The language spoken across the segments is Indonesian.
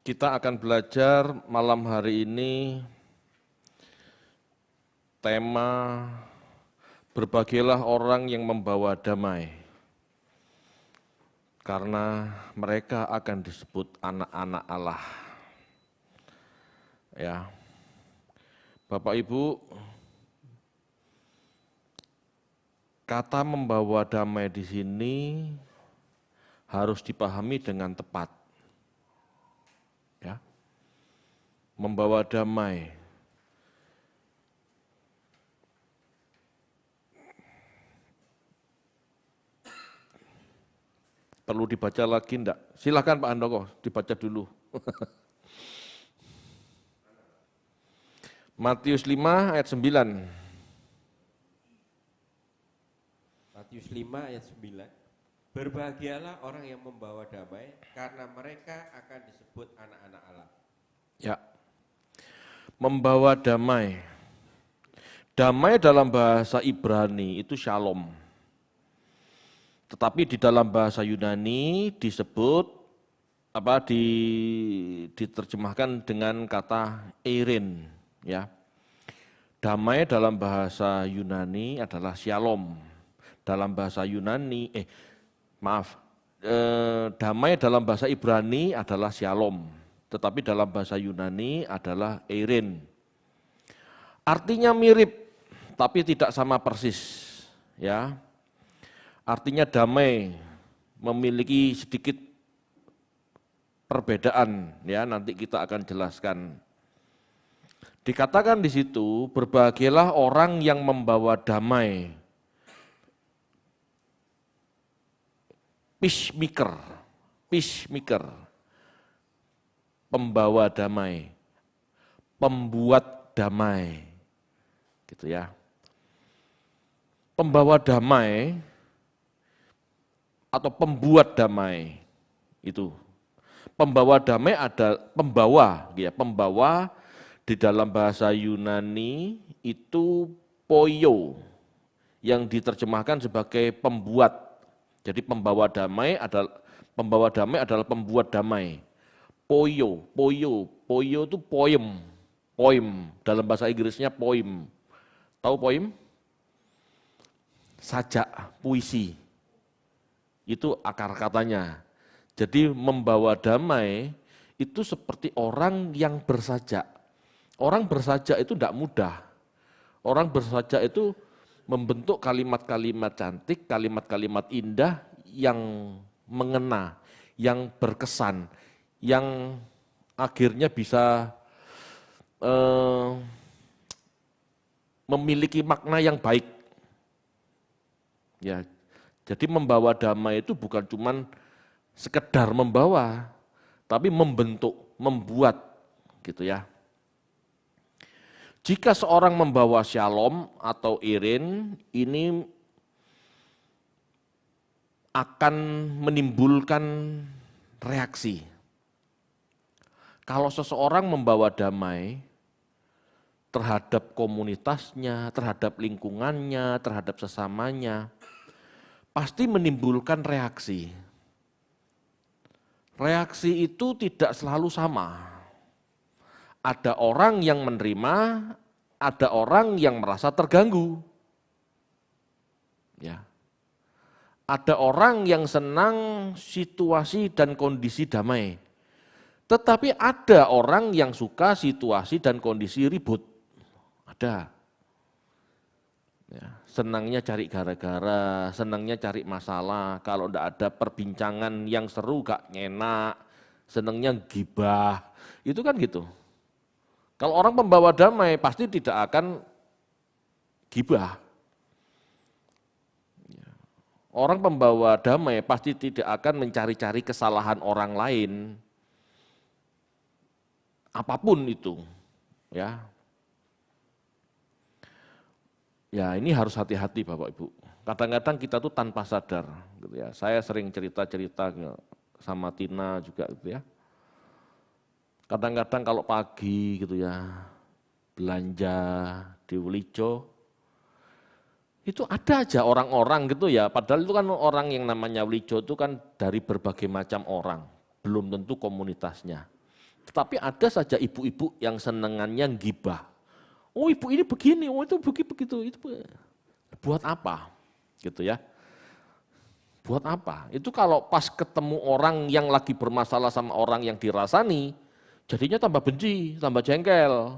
Kita akan belajar malam hari ini tema berbahagialah orang yang membawa damai, karena mereka akan disebut anak-anak Allah. Ya, Bapak Ibu, kata membawa damai di sini harus dipahami dengan tepat. Ya, membawa damai. Perlu dibaca lagi enggak? Silakan Pak Handoko, dibaca dulu. Matius 5 ayat 9. Matius 5 ayat 9. Berbahagialah orang yang membawa damai, karena mereka akan disebut anak-anak Allah. Ya, membawa damai. Damai dalam bahasa Ibrani itu shalom. Tetapi di dalam bahasa Yunani disebut diterjemahkan dengan kata eirin, ya. Damai dalam bahasa Yunani adalah shalom. Dalam bahasa Yunani damai dalam bahasa Ibrani adalah shalom, tetapi dalam bahasa Yunani adalah eirin. Artinya mirip, tapi tidak sama persis, ya. Artinya damai memiliki sedikit perbedaan, ya, nanti kita akan jelaskan. Dikatakan di situ, berbahagialah orang yang membawa damai. Peacemaker, pembawa damai, pembuat damai, gitu ya. Pembawa damai atau pembuat damai itu. Pembawa damai ada pembawa, ya, pembawa di dalam bahasa Yunani itu poio, yang diterjemahkan sebagai pembuat. Jadi pembawa damai adalah pembuat damai. Poio itu poem, dalam bahasa Inggrisnya poem. Tahu poem? Sajak, puisi. Itu akar katanya. Jadi membawa damai itu seperti orang yang bersajak. Orang bersajak itu tidak mudah. Orang bersajak itu membentuk kalimat-kalimat cantik, kalimat-kalimat indah yang mengena, yang berkesan, yang akhirnya bisa memiliki makna yang baik. Ya, jadi membawa damai itu bukan cuma sekedar membawa, tapi membentuk, membuat, gitu ya. Jika seorang membawa shalom atau eirin, ini akan menimbulkan reaksi. Kalau seseorang membawa damai terhadap komunitasnya, terhadap lingkungannya, terhadap sesamanya, pasti menimbulkan reaksi. Reaksi itu tidak selalu sama. Ada orang yang menerima, ada orang yang merasa terganggu. Ya. Ada orang yang senang situasi dan kondisi damai. Tetapi ada orang yang suka situasi dan kondisi ribut. Ada. Ya, senangnya cari gara-gara, senangnya cari masalah. Kalau tidak ada perbincangan yang seru gak nyenak, senangnya gibah. Itu kan gitu. Kalau orang pembawa damai pasti tidak akan gibah. Orang pembawa damai pasti tidak akan mencari-cari kesalahan orang lain. Apapun itu, ya. Ya, ini harus hati-hati Bapak Ibu. Kadang-kadang kita tuh tanpa sadar, gitu ya. Saya sering cerita-cerita sama Tina juga, gitu ya. Kadang-kadang kalau pagi, gitu ya, belanja di Welijo, itu ada aja orang-orang gitu ya. Padahal itu kan orang yang namanya Welijo itu kan dari berbagai macam orang, belum tentu komunitasnya. Tetapi ada saja ibu-ibu yang senengannya gibah. Oh ibu ini begini, oh itu begitu, itu buat apa? Gitu ya. Buat apa? Itu kalau pas ketemu orang yang lagi bermasalah sama orang yang dirasani, jadinya tambah benci, tambah jengkel,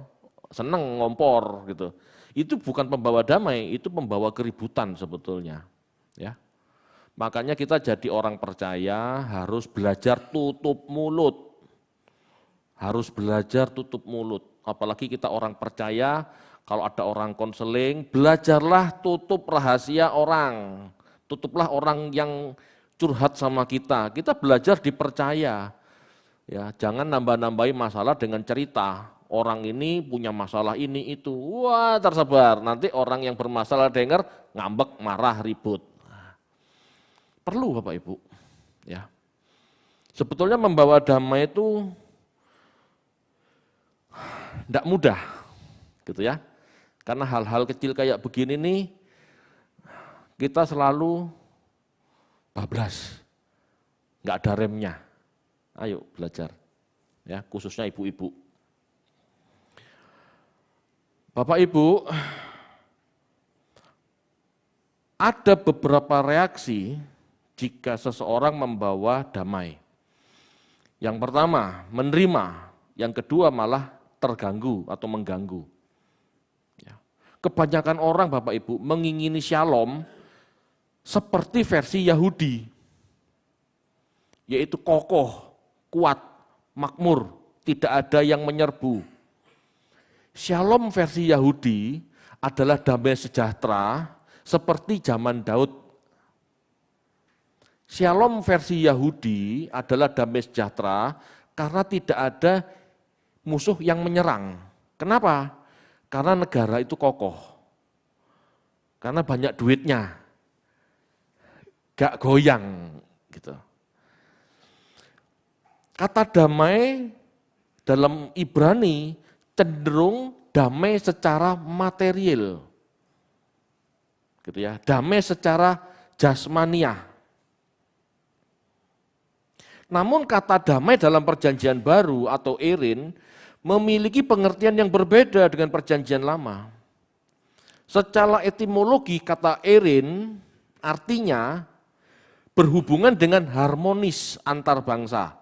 seneng, ngompor gitu. Itu bukan pembawa damai, itu pembawa keributan sebetulnya. Ya. Makanya kita jadi orang percaya harus belajar tutup mulut. Harus belajar tutup mulut. Apalagi kita orang percaya, kalau ada orang konseling, belajarlah tutup rahasia orang. Tutuplah orang yang curhat sama kita. Kita belajar dipercaya. Ya, jangan nambah-nambahi masalah dengan cerita. Orang ini punya masalah ini itu. Wah, tersebar. Nanti orang yang bermasalah dengar ngambek, marah, ribut. Perlu Bapak Ibu. Ya. Sebetulnya membawa damai itu tidak mudah. Gitu ya. Karena hal-hal kecil kayak begini nih kita selalu bablas, nggak ada remnya. Ayo belajar, ya khususnya ibu-ibu. Bapak Ibu, ada beberapa reaksi jika seseorang membawa damai. Yang pertama, menerima. Yang kedua malah terganggu atau mengganggu. Kebanyakan orang Bapak Ibu mengingini shalom seperti versi Yahudi, yaitu kokoh, kuat, makmur, tidak ada yang menyerbu. Shalom versi Yahudi adalah damai sejahtera seperti zaman Daud. Shalom versi Yahudi adalah damai sejahtera karena tidak ada musuh yang menyerang. Kenapa? Karena negara itu kokoh. Karena banyak duitnya. Gak goyang gitu. Kata damai dalam Ibrani cenderung damai secara material. Gitu ya, damai secara jasmaniah. Namun kata damai dalam Perjanjian Baru atau erin memiliki pengertian yang berbeda dengan Perjanjian Lama. Secara etimologi kata erin artinya berhubungan dengan harmonis antar bangsa,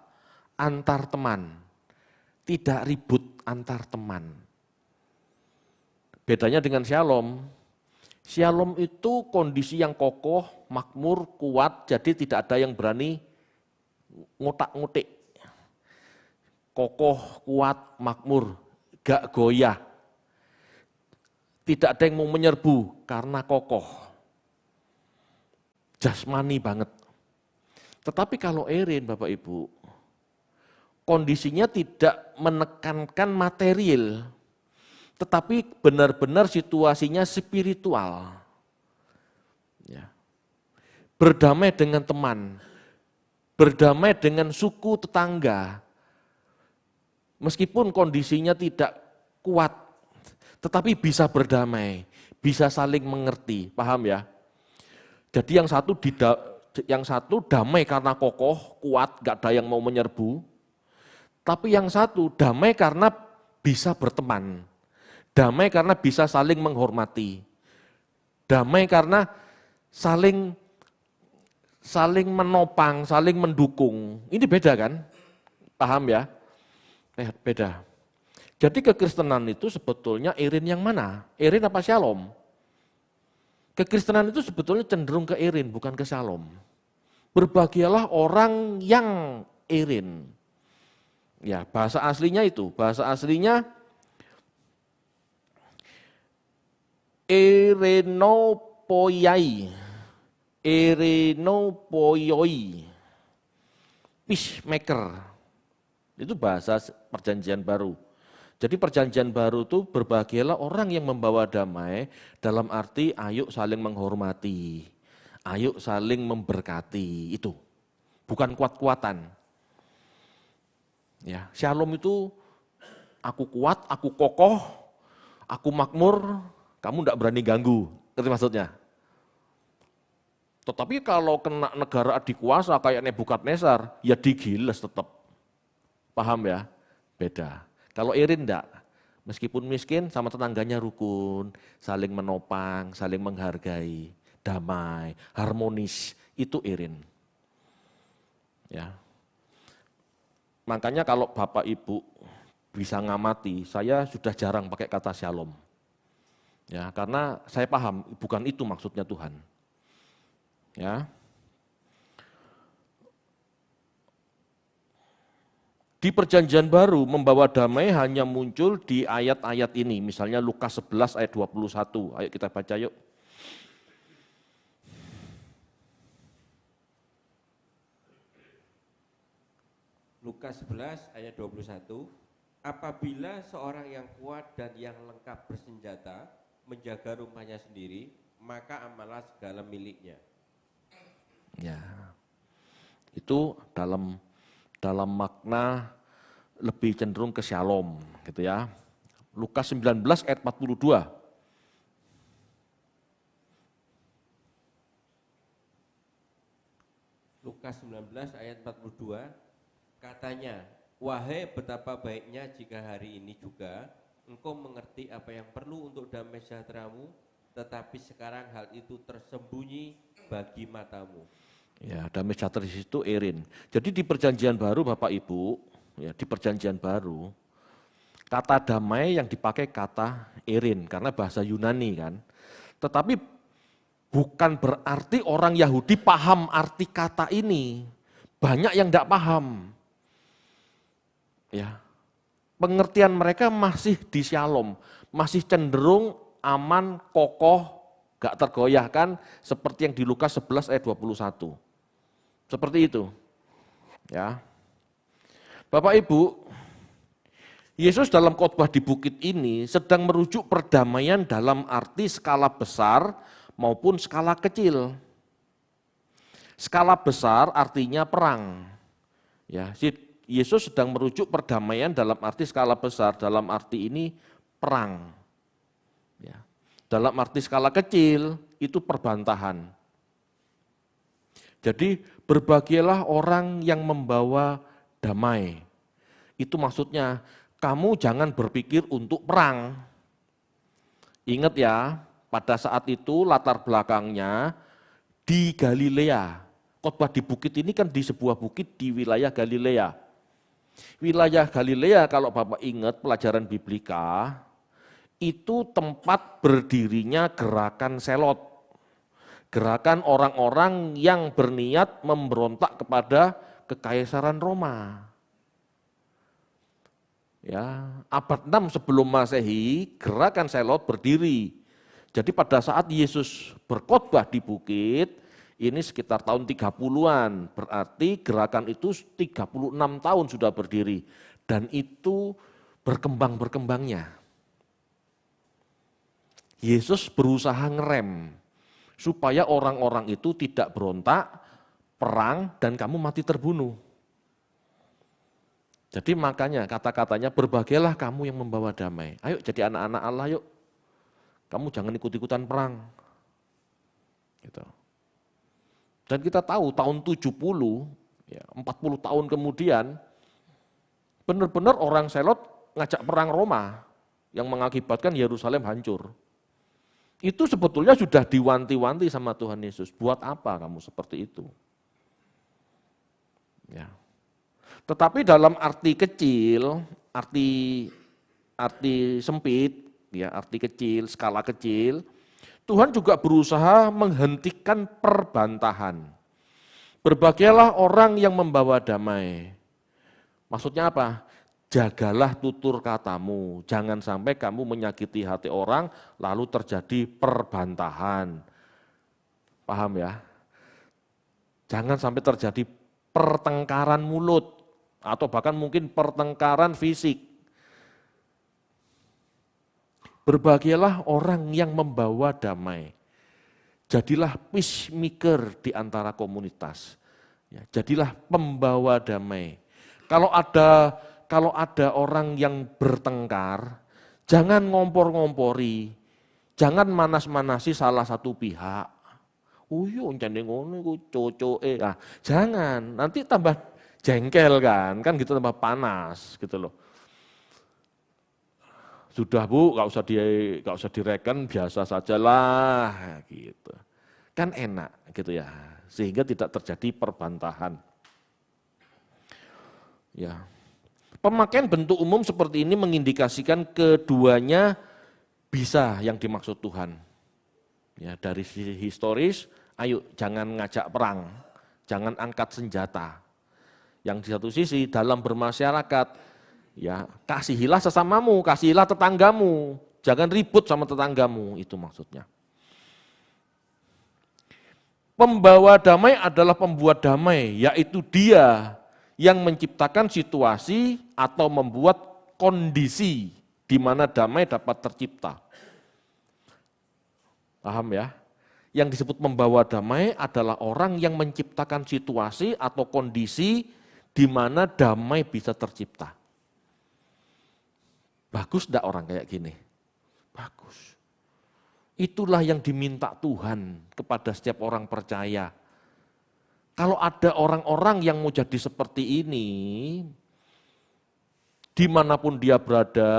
antar teman, tidak ribut antar teman. Bedanya dengan shalom, shalom itu kondisi yang kokoh, makmur, kuat, jadi tidak ada yang berani ngotak-ngotik. Kokoh, kuat, makmur, gak goyah. Tidak ada yang mau menyerbu karena kokoh. Jasmani banget. Tetapi kalau erin Bapak Ibu, kondisinya tidak menekankan material, tetapi benar-benar situasinya spiritual. Ya. Berdamai dengan teman, berdamai dengan suku tetangga, meskipun kondisinya tidak kuat, tetapi bisa berdamai, bisa saling mengerti, paham ya? Jadi yang satu damai karena kokoh, kuat, gak ada yang mau menyerbu. Tapi yang satu damai karena bisa berteman. Damai karena bisa saling menghormati. Damai karena saling menopang, saling mendukung. Ini beda kan? Paham ya? Beda. Jadi kekristenan itu sebetulnya erin yang mana? Erin apa shalom? Kekristenan itu sebetulnya cenderung ke erin, bukan ke shalom. Berbahagialah orang yang erin. Ya, bahasa aslinya itu, bahasa aslinya erenopoiai, erenopoioi, peacemaker. Itu bahasa Perjanjian Baru. Jadi Perjanjian Baru itu berbahagialah orang yang membawa damai dalam arti ayo saling menghormati, ayo saling memberkati, itu. Bukan kuat-kuatan. Ya, shalom itu aku kuat, aku kokoh, aku makmur, kamu tidak berani ganggu. Ngerti maksudnya? Tetapi kalau kena negara adikuasa kayak Nebukadnezar, ya digiles tetap. Paham ya? Beda. Kalau irin enggak. Meskipun miskin sama tetangganya rukun, saling menopang, saling menghargai, damai, harmonis, itu irin. Ya. Makanya kalau Bapak Ibu bisa ngamati, saya sudah jarang pakai kata shalom. Ya, karena saya paham bukan itu maksudnya Tuhan. Ya. Di Perjanjian Baru membawa damai hanya muncul di ayat-ayat ini, misalnya Lukas 11 ayat 21. Ayo kita baca yuk. Lukas 11 ayat 21. Apabila seorang yang kuat dan yang lengkap bersenjata menjaga rumahnya sendiri, maka amalah segala miliknya. Ya. Itu dalam makna lebih cenderung ke shalom gitu ya. Lukas 19 ayat 42. Lukas 19 ayat 42 katanya, wahai betapa baiknya jika hari ini juga engkau mengerti apa yang perlu untuk damai sejahteramu, tetapi sekarang hal itu tersembunyi bagi matamu. Ya, damai sejahtera di situ irin. Jadi di Perjanjian Baru Bapak Ibu, ya di Perjanjian Baru kata damai yang dipakai kata irin karena bahasa Yunani kan. Tetapi bukan berarti orang Yahudi paham arti kata ini. Banyak yang tidak paham. Ya. Pengertian mereka masih di shalom, masih cenderung aman, kokoh, gak tergoyahkan seperti yang di Lukas 11 ayat 21. Seperti itu. Ya. Bapak Ibu, Yesus dalam khotbah di bukit ini sedang merujuk perdamaian dalam arti skala besar maupun skala kecil. Skala besar artinya perang. Ya, Yesus sedang merujuk perdamaian dalam arti skala besar, dalam arti ini perang. Ya. Dalam arti skala kecil itu perbantahan. Jadi berbahagialah orang yang membawa damai. Itu maksudnya kamu jangan berpikir untuk perang. Ingat ya, pada saat itu latar belakangnya di Galilea. Khotbah di bukit ini kan di sebuah bukit di wilayah Galilea. Wilayah Galilea kalau Bapak ingat pelajaran Biblika, itu tempat berdirinya gerakan Selot. Gerakan orang-orang yang berniat memberontak kepada Kekaisaran Roma. Ya, abad 6 sebelum Masehi, gerakan Selot berdiri. Jadi pada saat Yesus berkhotbah di bukit, ini sekitar tahun 30-an, berarti gerakan itu 36 tahun sudah berdiri. Dan itu berkembang-berkembangnya. Yesus berusaha ngerem, supaya orang-orang itu tidak berontak, perang, dan kamu mati terbunuh. Jadi makanya kata-katanya berbahagialah kamu yang membawa damai. Ayo jadi anak-anak Allah yuk. Kamu jangan ikut-ikutan perang. Gitu. Dan kita tahu tahun 70, ya, 40 tahun kemudian, benar-benar orang Selot ngajak perang Roma yang mengakibatkan Yerusalem hancur. Itu sebetulnya sudah diwanti-wanti sama Tuhan Yesus. Buat apa kamu seperti itu? Ya. Tetapi dalam arti kecil, arti sempit, ya, arti kecil, skala kecil, Tuhan juga berusaha menghentikan perbantahan. Berbahagialah orang yang membawa damai. Maksudnya apa? Jagalah tutur katamu, jangan sampai kamu menyakiti hati orang lalu terjadi perbantahan. Paham ya? Jangan sampai terjadi pertengkaran mulut atau bahkan mungkin pertengkaran fisik. Berbahagialah orang yang membawa damai. Jadilah peacemaker di antara komunitas. Ya, jadilah pembawa damai. Kalau ada orang yang bertengkar, jangan ngompor-ngompori, jangan manas-manasi salah satu pihak. Oh iya, jane ngono iku cocoke. Jangan, nanti tambah jengkel kan gitu tambah panas gitu loh. Sudah Bu, nggak usah direken, biasa sajalah gitu. Kan enak gitu ya, sehingga tidak terjadi perbantahan. Ya. Pemakaian bentuk umum seperti ini mengindikasikan keduanya bisa yang dimaksud Tuhan. Ya, dari sisi historis, ayo jangan ngajak perang, jangan angkat senjata. Yang di satu sisi dalam bermasyarakat, ya, kasihilah sesamamu, kasihilah tetanggamu, jangan ribut sama tetanggamu, itu maksudnya. Pembawa damai adalah pembuat damai, yaitu dia yang menciptakan situasi atau membuat kondisi di mana damai dapat tercipta. Paham ya? Yang disebut membawa damai adalah orang yang menciptakan situasi atau kondisi di mana damai bisa tercipta. Bagus enggak orang kayak gini? Bagus. Itulah yang diminta Tuhan kepada setiap orang percaya. Kalau ada orang-orang yang mau jadi seperti ini, dimanapun dia berada,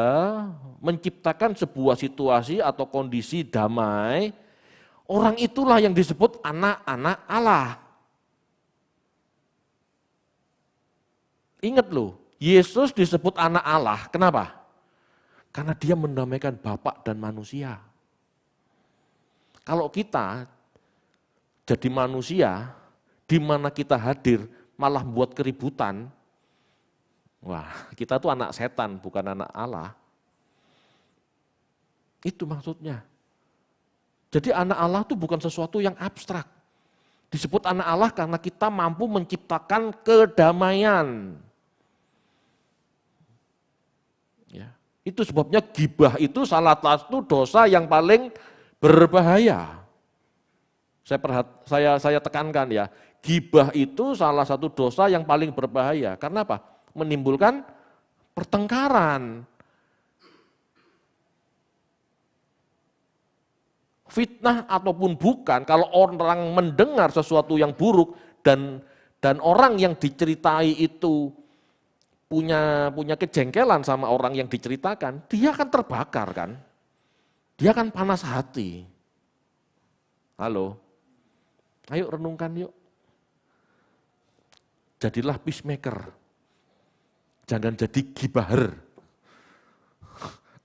menciptakan sebuah situasi atau kondisi damai, orang itulah yang disebut anak-anak Allah. Ingat loh, Yesus disebut anak Allah, kenapa? Karena dia mendamaikan Bapa dan manusia. Kalau kita jadi manusia, di mana kita hadir malah buat keributan, wah kita tuh anak setan bukan anak Allah. Itu maksudnya. Jadi anak Allah itu bukan sesuatu yang abstrak. Disebut anak Allah karena kita mampu menciptakan kedamaian. Ya. Itu sebabnya gibah itu salah satu dosa yang paling berbahaya. Saya tekankan ya, gibah itu salah satu dosa yang paling berbahaya. Karena apa? Menimbulkan pertengkaran. Fitnah ataupun bukan, kalau orang mendengar sesuatu yang buruk dan orang yang diceritai itu punya kejengkelan sama orang yang diceritakan, dia akan terbakar kan. Dia akan panas hati. Halo. Ayo renungkan yuk. Jadilah peacemaker. Jangan jadi gibaher.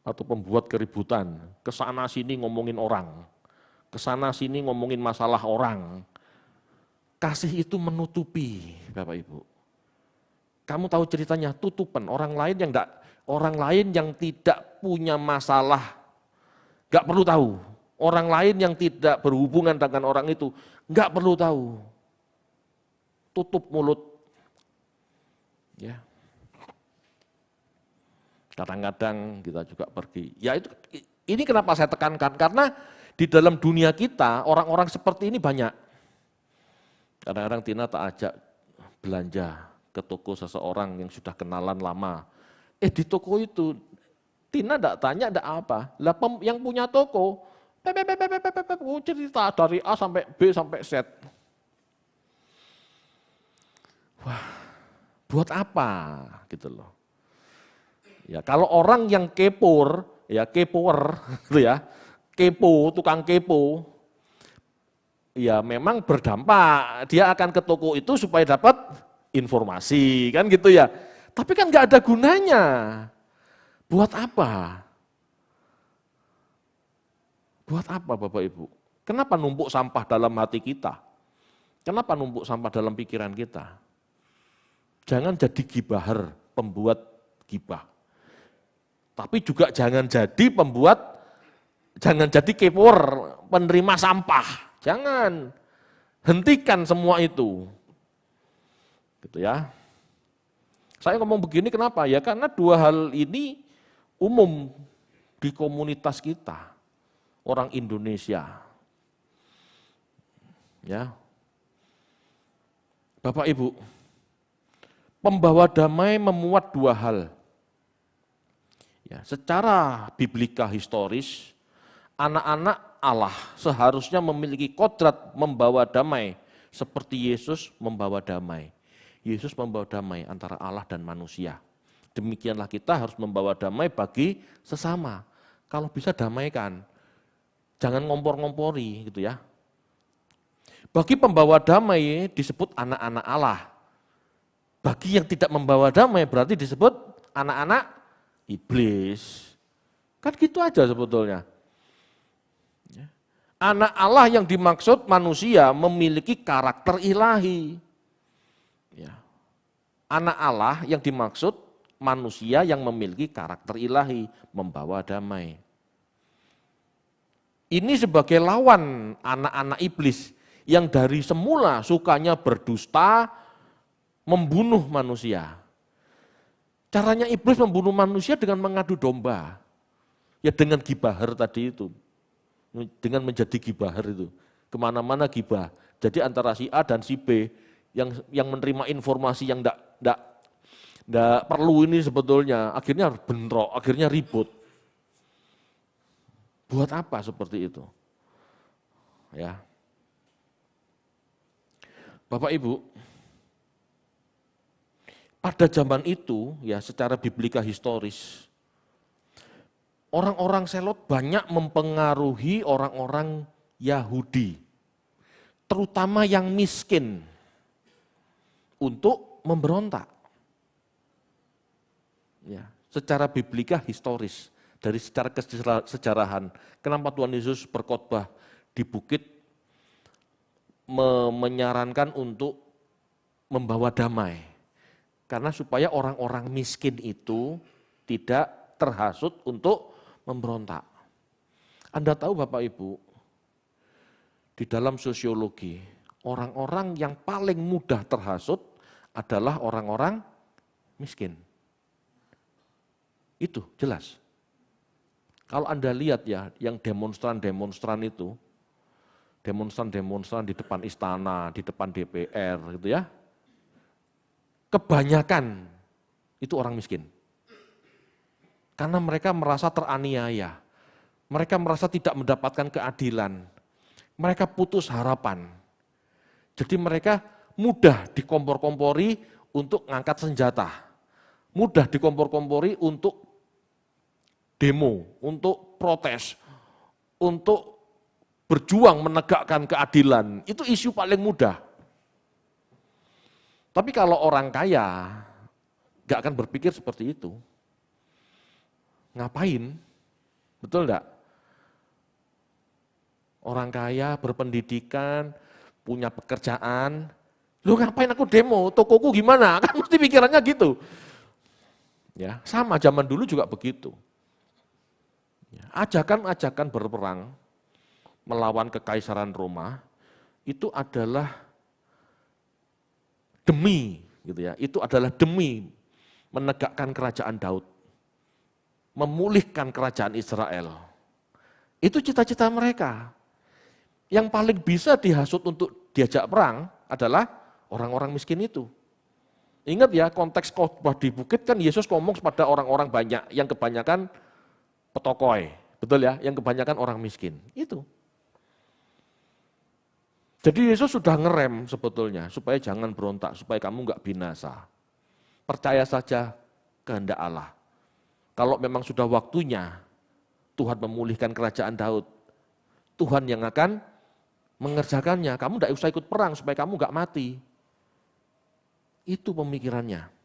Atau pembuat keributan. Kesana sini ngomongin orang. Kesana sini ngomongin masalah orang. Kasih itu menutupi, Bapak Ibu. Kamu tahu ceritanya, tutupan orang lain yang tidak punya masalah, gak perlu tahu. Orang lain yang tidak berhubungan dengan orang itu, gak perlu tahu. Tutup mulut. Ya. Kadang-kadang kita juga pergi. Ya ini kenapa saya tekankan, karena di dalam dunia kita orang-orang seperti ini banyak. Kadang-kadang Tina tak ajak belanja ke toko seseorang yang sudah kenalan lama. Di toko itu Tina enggak tanya enggak apa. Lah yang punya toko cerita dari A sampai B sampai Z. Wah, buat apa gitu loh. Ya, kalau orang yang kepoer gitu ya. Tukang kepo. Ya memang berdampak, dia akan ke toko itu supaya dapat informasi, kan gitu ya. Tapi kan nggak ada gunanya. Buat apa? Buat apa Bapak Ibu? Kenapa numpuk sampah dalam hati kita? Kenapa numpuk sampah dalam pikiran kita? Jangan jadi gibaher, pembuat gibah. Tapi juga jangan jadi kepoer, penerima sampah. Jangan. Hentikan semua itu. Gitu ya. Saya ngomong begini kenapa? Ya karena dua hal ini umum di komunitas kita, orang Indonesia. Ya. Bapak Ibu, pembawa damai memuat dua hal. Ya, secara biblika historis, anak-anak Allah seharusnya memiliki kodrat membawa damai seperti Yesus membawa damai. Yesus membawa damai antara Allah dan manusia. Demikianlah kita harus membawa damai bagi sesama. Kalau bisa damaikan, jangan ngompor-ngompori gitu ya. Bagi pembawa damai disebut anak-anak Allah. Bagi yang tidak membawa damai berarti disebut anak-anak iblis. Kan gitu aja sebetulnya. Anak Allah yang dimaksud manusia memiliki karakter ilahi. Ya. Anak Allah yang dimaksud manusia yang memiliki karakter ilahi, membawa damai. Ini sebagai lawan anak-anak iblis yang dari semula sukanya berdusta, membunuh manusia. Caranya iblis membunuh manusia dengan mengadu domba. Ya dengan gibahar tadi itu. Dengan menjadi gibahar itu. Kemana-mana gibah. Jadi antara si A dan si B yang menerima informasi yang enggak perlu ini sebetulnya, akhirnya bentrok, akhirnya ribut. Buat apa seperti itu? Ya. Bapak Ibu, pada zaman itu ya secara biblika historis, orang-orang Selot banyak mempengaruhi orang-orang Yahudi, terutama yang miskin, untuk memberontak. Ya, secara biblika historis, dari secara kesejarahan, kenapa Tuhan Yesus berkhotbah di bukit menyarankan untuk membawa damai? Karena supaya orang-orang miskin itu tidak terhasut untuk memberontak. Anda tahu Bapak Ibu, di dalam sosiologi, orang-orang yang paling mudah terhasut adalah orang-orang miskin. Itu jelas. Kalau Anda lihat ya, yang demonstran-demonstran itu, demonstran-demonstran di depan istana, di depan DPR gitu ya, kebanyakan itu orang miskin. Karena mereka merasa teraniaya, mereka merasa tidak mendapatkan keadilan, mereka putus harapan. Jadi mereka mudah dikompor-kompori untuk ngangkat senjata, mudah dikompor-kompori untuk demo, untuk protes, untuk berjuang menegakkan keadilan. Itu isu paling mudah. Tapi kalau orang kaya, gak akan berpikir seperti itu. Ngapain? Betul enggak? Orang kaya, berpendidikan, punya pekerjaan, lu ngapain aku demo, tokoku gimana? Kan mesti pikirannya gitu. Ya, sama zaman dulu juga begitu. Ajakan-ajakan berperang melawan kekaisaran Roma itu adalah demi gitu ya, itu adalah demi menegakkan kerajaan Daud, memulihkan kerajaan Israel. Itu cita-cita mereka. Yang paling bisa dihasut untuk diajak perang adalah orang-orang miskin itu. Ingat ya, konteks khotbah di bukit kan Yesus ngomong kepada orang-orang banyak yang kebanyakan petokoi, betul ya, yang kebanyakan orang miskin, itu. Jadi Yesus sudah ngerem sebetulnya, supaya jangan berontak, supaya kamu enggak binasa. Percaya saja kehendak Allah. Kalau memang sudah waktunya Tuhan memulihkan kerajaan Daud, Tuhan yang akan mengerjakannya, kamu enggak usah ikut perang supaya kamu enggak mati. Itu pemikirannya.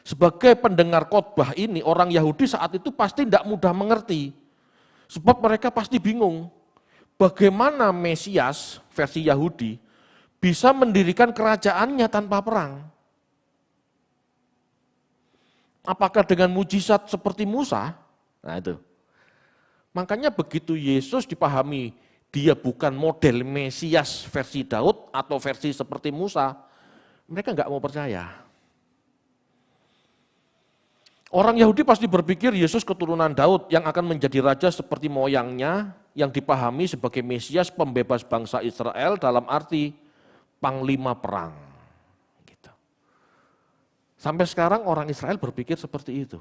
Sebagai pendengar khotbah ini, orang Yahudi saat itu pasti tidak mudah mengerti. Sebab mereka pasti bingung, bagaimana Mesias versi Yahudi bisa mendirikan kerajaannya tanpa perang. Apakah dengan mujizat seperti Musa? Nah itu. Makanya begitu Yesus dipahami, dia bukan model Mesias versi Daud atau versi seperti Musa, mereka nggak mau percaya. Orang Yahudi pasti berpikir Yesus keturunan Daud yang akan menjadi raja seperti moyangnya, yang dipahami sebagai Mesias pembebas bangsa Israel dalam arti panglima perang. Gitu. Sampai sekarang orang Israel berpikir seperti itu.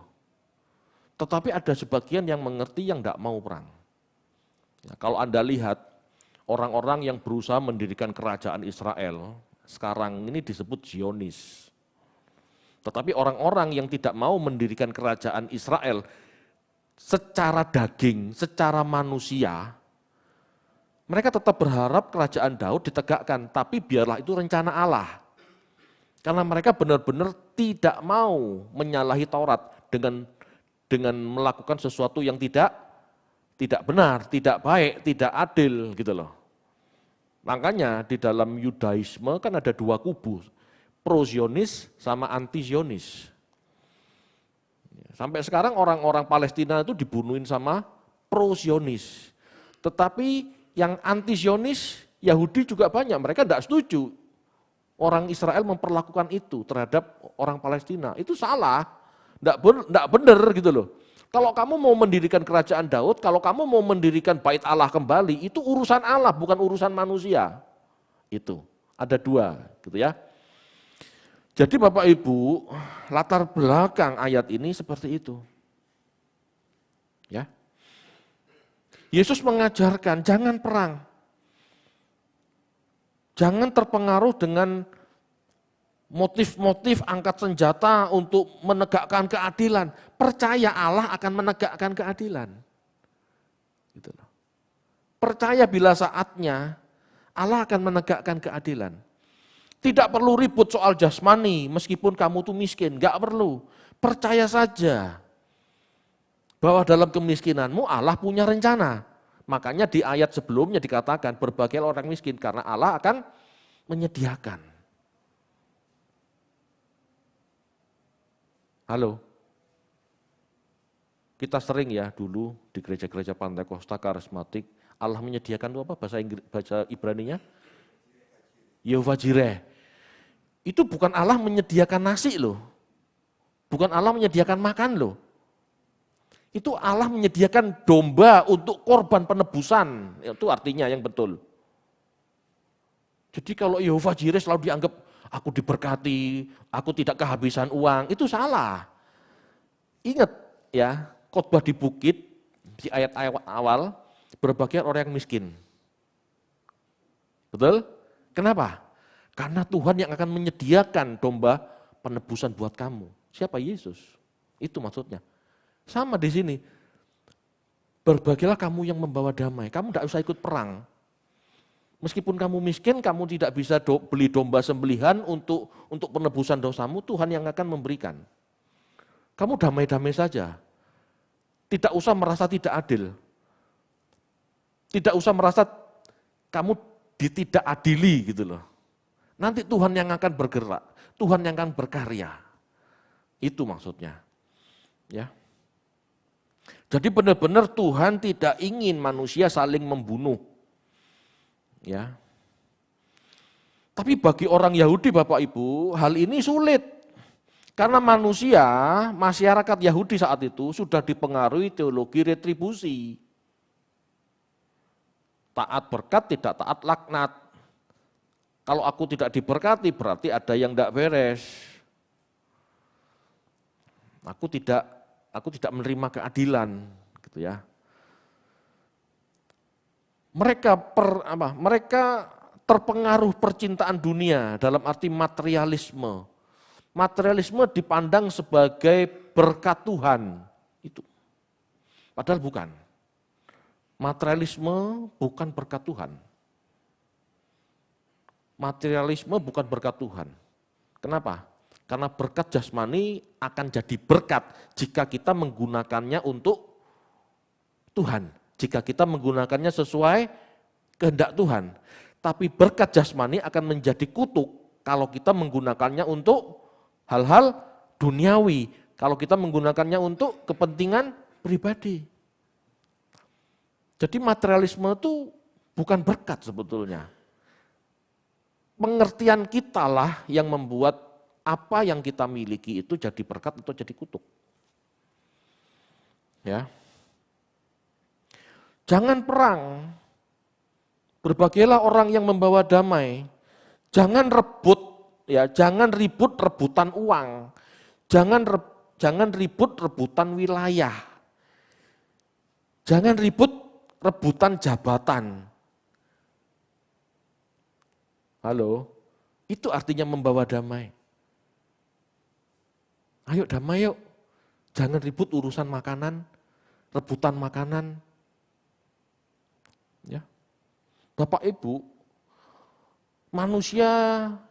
Tetapi ada sebagian yang mengerti yang tidak mau perang. Ya, kalau Anda lihat orang-orang yang berusaha mendirikan kerajaan Israel, sekarang ini disebut Zionis. Tetapi orang-orang yang tidak mau mendirikan kerajaan Israel secara daging, secara manusia, mereka tetap berharap kerajaan Daud ditegakkan, tapi biarlah itu rencana Allah. Karena mereka benar-benar tidak mau menyalahi Taurat dengan melakukan sesuatu yang tidak benar, tidak baik, tidak adil gitu loh. Makanya di dalam Yudaisme kan ada dua kubu, pro-Zionis sama anti-Zionis. Sampai sekarang orang-orang Palestina itu dibunuhin sama pro-Zionis. Tetapi yang anti-Zionis, Yahudi juga banyak, mereka tidak setuju orang Israel memperlakukan itu terhadap orang Palestina. Itu salah, tidak benar gitu loh. Kalau kamu mau mendirikan kerajaan Daud, kalau kamu mau mendirikan bait Allah kembali, itu urusan Allah, bukan urusan manusia. Itu, ada dua gitu ya. Jadi Bapak Ibu, latar belakang ayat ini seperti itu. Ya. Yesus mengajarkan jangan perang. Jangan terpengaruh dengan motif-motif angkat senjata untuk menegakkan keadilan. Percaya Allah akan menegakkan keadilan. Gitu loh. Percaya bila saatnya Allah akan menegakkan keadilan. Tidak perlu ribut soal jasmani meskipun kamu tuh miskin, enggak perlu. Percaya saja bahwa dalam kemiskinanmu Allah punya rencana. Makanya di ayat sebelumnya dikatakan berbahagialah orang miskin karena Allah akan menyediakan. Halo, kita sering ya dulu di gereja-gereja Pantai Kosta Karismatik, Allah menyediakan itu apa bahasa Ibraninya? Yehovah Jireh. Itu bukan Allah menyediakan nasi loh, bukan Allah menyediakan makan loh. Itu Allah menyediakan domba untuk korban penebusan, itu artinya yang betul. Jadi kalau Yehovah Jireh selalu dianggap aku diberkati, aku tidak kehabisan uang, itu salah. Ingat ya, khotbah di bukit, di ayat awal, berbahagia orang yang miskin. Betul? Kenapa? Karena Tuhan yang akan menyediakan domba penebusan buat kamu. Siapa? Yesus. Itu maksudnya. Sama di sini. Berbahagialah kamu yang membawa damai. Kamu tidak usah ikut perang. Meskipun kamu miskin, kamu tidak bisa beli domba sembelihan untuk penebusan dosamu, Tuhan yang akan memberikan. Kamu damai-damai saja. Tidak usah merasa tidak adil. Tidak usah merasa kamu tidak adili gitu loh. Nanti Tuhan yang akan bergerak, Tuhan yang akan berkarya. Itu maksudnya. Ya. Jadi benar-benar Tuhan tidak ingin manusia saling membunuh. Ya. Tapi bagi orang Yahudi Bapak Ibu, hal ini sulit. Karena manusia, masyarakat Yahudi saat itu sudah dipengaruhi teologi retribusi. Taat berkat, tidak taat laknat. Kalau aku tidak diberkati berarti ada yang tidak beres. Aku tidak menerima keadilan, gitu ya. Mereka terpengaruh percintaan dunia dalam arti materialisme. Materialisme dipandang sebagai berkat Tuhan. Itu. Padahal bukan. Materialisme bukan berkat Tuhan. Materialisme bukan berkat Tuhan. Kenapa? Karena berkat jasmani akan jadi berkat jika kita menggunakannya untuk Tuhan. Jika kita menggunakannya sesuai kehendak Tuhan. Tapi berkat jasmani akan menjadi kutuk kalau kita menggunakannya untuk hal-hal duniawi. Kalau kita menggunakannya untuk kepentingan pribadi. Jadi materialisme itu bukan berkat sebetulnya. Pengertian kita lah yang membuat apa yang kita miliki itu jadi berkat atau jadi kutuk. Ya. Jangan perang, berbahagialah orang yang membawa damai. Jangan ribut rebutan uang. Jangan ribut rebutan wilayah. Jangan ribut rebutan jabatan. Halo, itu artinya membawa damai. Ayo damai yuk, jangan ribut urusan makanan, rebutan makanan. Ya. Bapak Ibu, manusia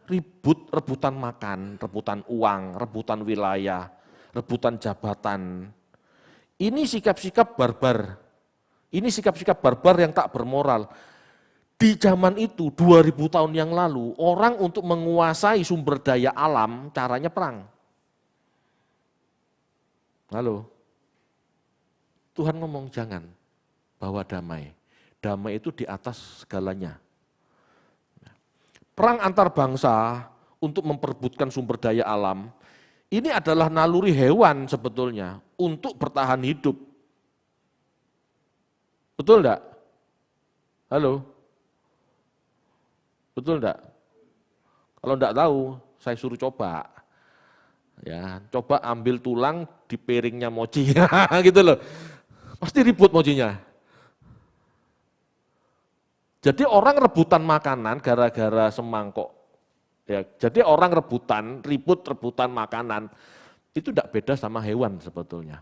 ribut rebutan makan, rebutan uang, rebutan wilayah, rebutan jabatan. Ini sikap-sikap barbar. Ini sikap-sikap barbar yang tak bermoral. Di zaman itu 2000 tahun yang lalu, orang untuk menguasai sumber daya alam caranya perang. Halo. Tuhan ngomong jangan, bawa damai. Damai itu di atas segalanya. Perang antar bangsa untuk memperebutkan sumber daya alam, ini adalah naluri hewan sebetulnya untuk bertahan hidup. Betul enggak? Halo? Betul enggak? Kalau enggak tahu, saya suruh coba. Ya, coba ambil tulang di piringnya mochi, gitu loh. Pasti ribut mochinya. Jadi orang rebutan makanan gara-gara semangkok. Ya, jadi orang ribut-rebutan makanan, itu tidak beda sama hewan sebetulnya.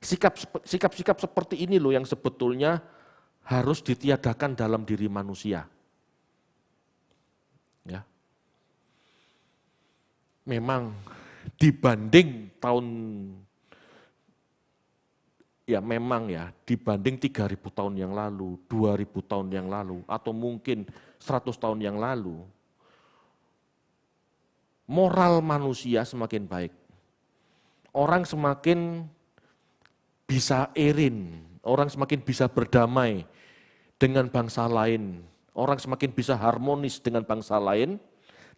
Sikap-sikap seperti ini loh yang sebetulnya harus ditiadakan dalam diri manusia. Ya. Memang dibanding dibanding 3000 tahun yang lalu, 2000 tahun yang lalu, atau mungkin 100 tahun yang lalu, moral manusia semakin baik. Orang semakin bisa orang semakin bisa berdamai dengan bangsa lain, orang semakin bisa harmonis dengan bangsa lain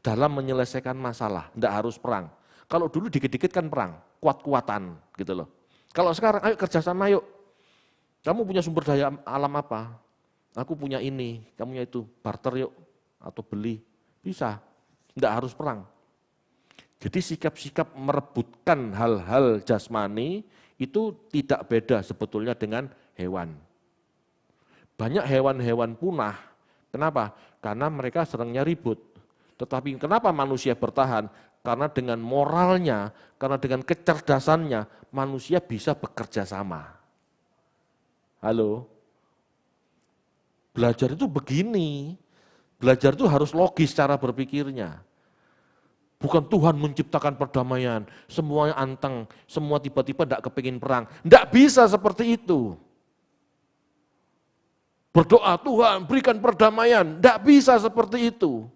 dalam menyelesaikan masalah, tidak harus perang. Kalau dulu dikit-dikit kan perang, kuat-kuatan gitu loh. Kalau sekarang ayo kerjasama yuk, kamu punya sumber daya alam apa? Aku punya ini, kamu punya itu, barter yuk, atau beli, bisa, tidak harus perang. Jadi sikap-sikap merebutkan hal-hal jasmani itu tidak beda sebetulnya dengan hewan. Banyak hewan-hewan punah, kenapa? Karena mereka seringnya ribut. Tetapi kenapa manusia bertahan? Karena dengan moralnya, karena dengan kecerdasannya, manusia bisa bekerja sama. Halo? Belajar itu begini, belajar itu harus logis cara berpikirnya. Bukan Tuhan menciptakan perdamaian, semuanya anteng, semua tiba-tiba tidak kepingin perang. Tidak bisa seperti itu. Berdoa, Tuhan berikan perdamaian, tidak bisa seperti itu.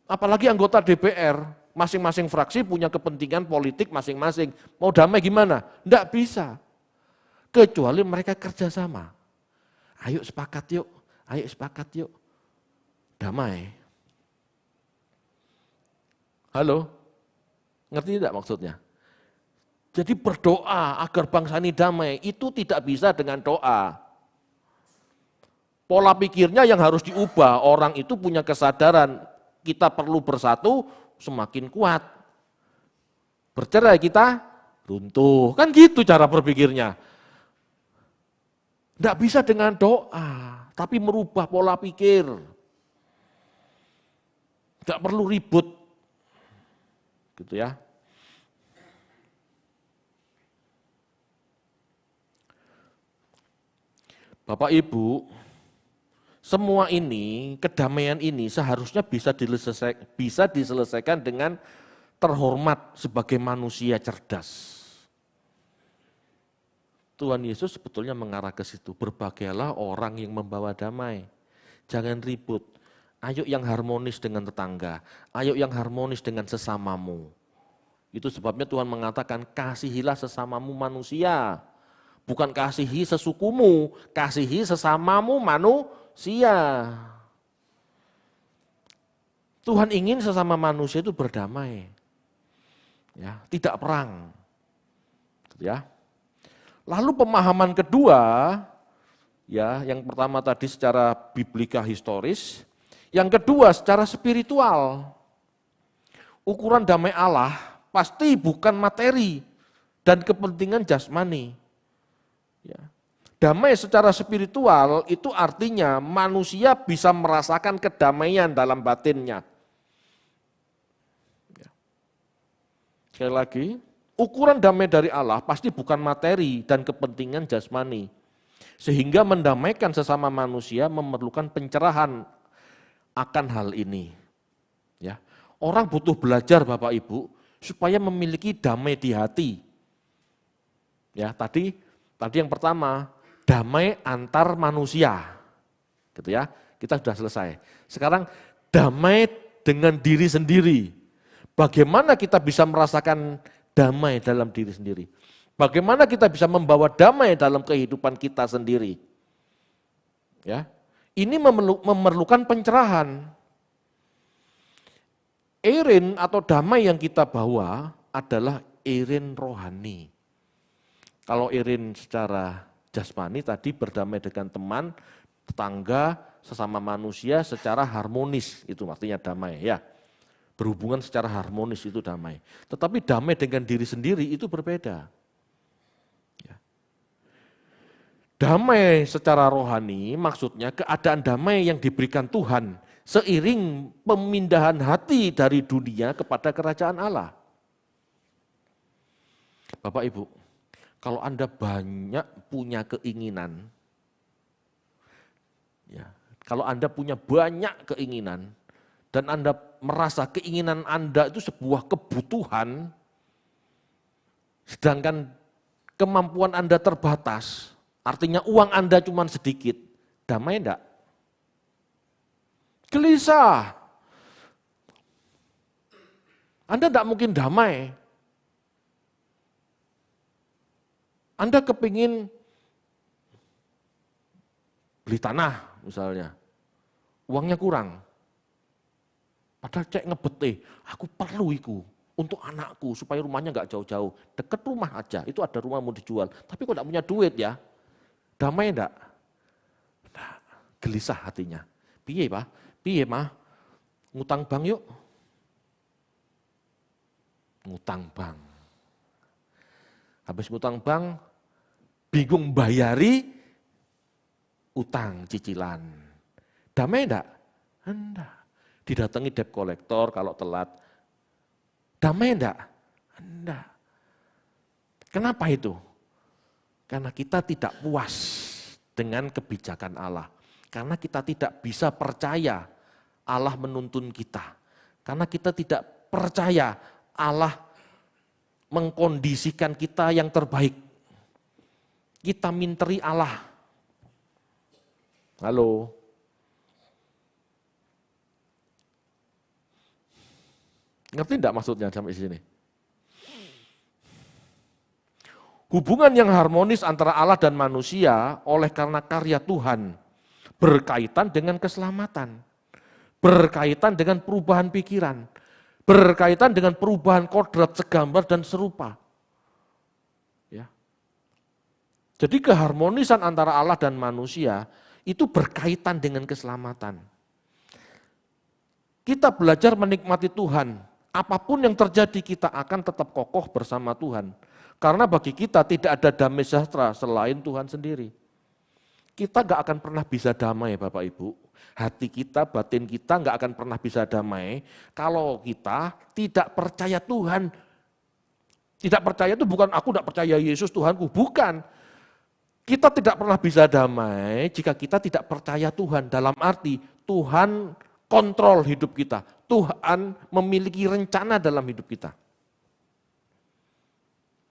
Apalagi anggota DPR, masing-masing fraksi punya kepentingan politik masing-masing. Mau damai gimana? Tidak bisa. Kecuali mereka kerjasama. Ayo sepakat yuk. Damai. Halo? Ngerti tidak maksudnya? Jadi berdoa agar bangsa ini damai, itu tidak bisa dengan doa. Pola pikirnya yang harus diubah, orang itu punya kesadaran, kita perlu bersatu semakin kuat. Bercerai kita runtuh, kan gitu cara berpikirnya. Tidak bisa dengan doa, tapi merubah pola pikir. Tidak perlu ribut. Gitu ya. Bapak Ibu, semua ini, kedamaian ini seharusnya bisa diselesaikan dengan terhormat sebagai manusia cerdas. Tuhan Yesus sebetulnya mengarah ke situ, berbahagialah orang yang membawa damai. Jangan ribut, ayo yang harmonis dengan tetangga, ayo yang harmonis dengan sesamamu. Itu sebabnya Tuhan mengatakan kasihilah sesamamu manusia. Bukan kasihi sesukumu, kasihi sesamamu manusia. Tuhan ingin sesama manusia itu berdamai. Ya, tidak perang. Ya. Lalu pemahaman kedua, ya, yang pertama tadi secara biblika historis, yang kedua secara spiritual. Ukuran damai Allah pasti bukan materi dan kepentingan jasmani. Ya. Damai secara spiritual itu artinya manusia bisa merasakan kedamaian dalam batinnya. Ya. Sekali lagi, ukuran damai dari Allah pasti bukan materi dan kepentingan jasmani. Sehingga mendamaikan sesama manusia memerlukan pencerahan akan hal ini. Ya, orang butuh belajar Bapak Ibu supaya memiliki damai di hati. Ya, tadi yang pertama, damai antar manusia. Gitu ya. Kita sudah selesai. Sekarang damai dengan diri sendiri. Bagaimana kita bisa merasakan damai dalam diri sendiri? Bagaimana kita bisa membawa damai dalam kehidupan kita sendiri? Ya, ini memerlukan pencerahan. Irin atau damai yang kita bawa adalah irin rohani. Kalau irin secara jasmani tadi berdamai dengan teman, tetangga, sesama manusia secara harmonis, itu artinya damai ya. Berhubungan secara harmonis itu damai. Tetapi damai dengan diri sendiri itu berbeda. Damai secara rohani maksudnya keadaan damai yang diberikan Tuhan seiring pemindahan hati dari dunia kepada kerajaan Allah. Bapak Ibu, kalau Anda banyak punya keinginan, ya, kalau Anda punya banyak keinginan dan Anda merasa keinginan Anda itu sebuah kebutuhan, sedangkan kemampuan Anda terbatas, artinya uang Anda cuma sedikit, damai enggak? Gelisah. Anda enggak mungkin damai. Anda kepingin beli tanah misalnya, uangnya kurang. Padahal cek ngebet, aku perlu itu untuk anakku supaya rumahnya enggak jauh-jauh. Dekat rumah aja, itu ada rumah mau dijual. Tapi kok enggak punya duit ya? Damai enggak? Nah, gelisah hatinya. Piye Pak? Piye Mah? Ngutang bank yuk. Ngutang bank. Habis ngutang bank, bingung bayari utang cicilan. Damai enggak? Enggak. Didatangi debt collector kalau telat. Damai enggak? Enggak. Kenapa itu? Karena kita tidak puas dengan kebijakan Allah. Karena kita tidak bisa percaya Allah menuntun kita. Karena kita tidak percaya Allah mengkondisikan kita yang terbaik. Kita minteri Allah. Halo. Ngerti enggak maksudnya sampai sini? Hubungan yang harmonis antara Allah dan manusia oleh karena karya Tuhan berkaitan dengan keselamatan, berkaitan dengan perubahan pikiran, berkaitan dengan perubahan kodrat segambar dan serupa. Ya. Jadi keharmonisan antara Allah dan manusia itu berkaitan dengan keselamatan. Kita belajar menikmati Tuhan, apapun yang terjadi kita akan tetap kokoh bersama Tuhan. Karena bagi kita tidak ada damai sejahtera selain Tuhan sendiri. Kita gak akan pernah bisa damai Bapak Ibu. Hati kita, batin kita gak akan pernah bisa damai kalau kita tidak percaya Tuhan. Tidak percaya itu bukan aku tidak percaya Yesus Tuhanku, bukan. Kita tidak pernah bisa damai jika kita tidak percaya Tuhan. Dalam arti Tuhan kontrol hidup kita. Tuhan memiliki rencana dalam hidup kita.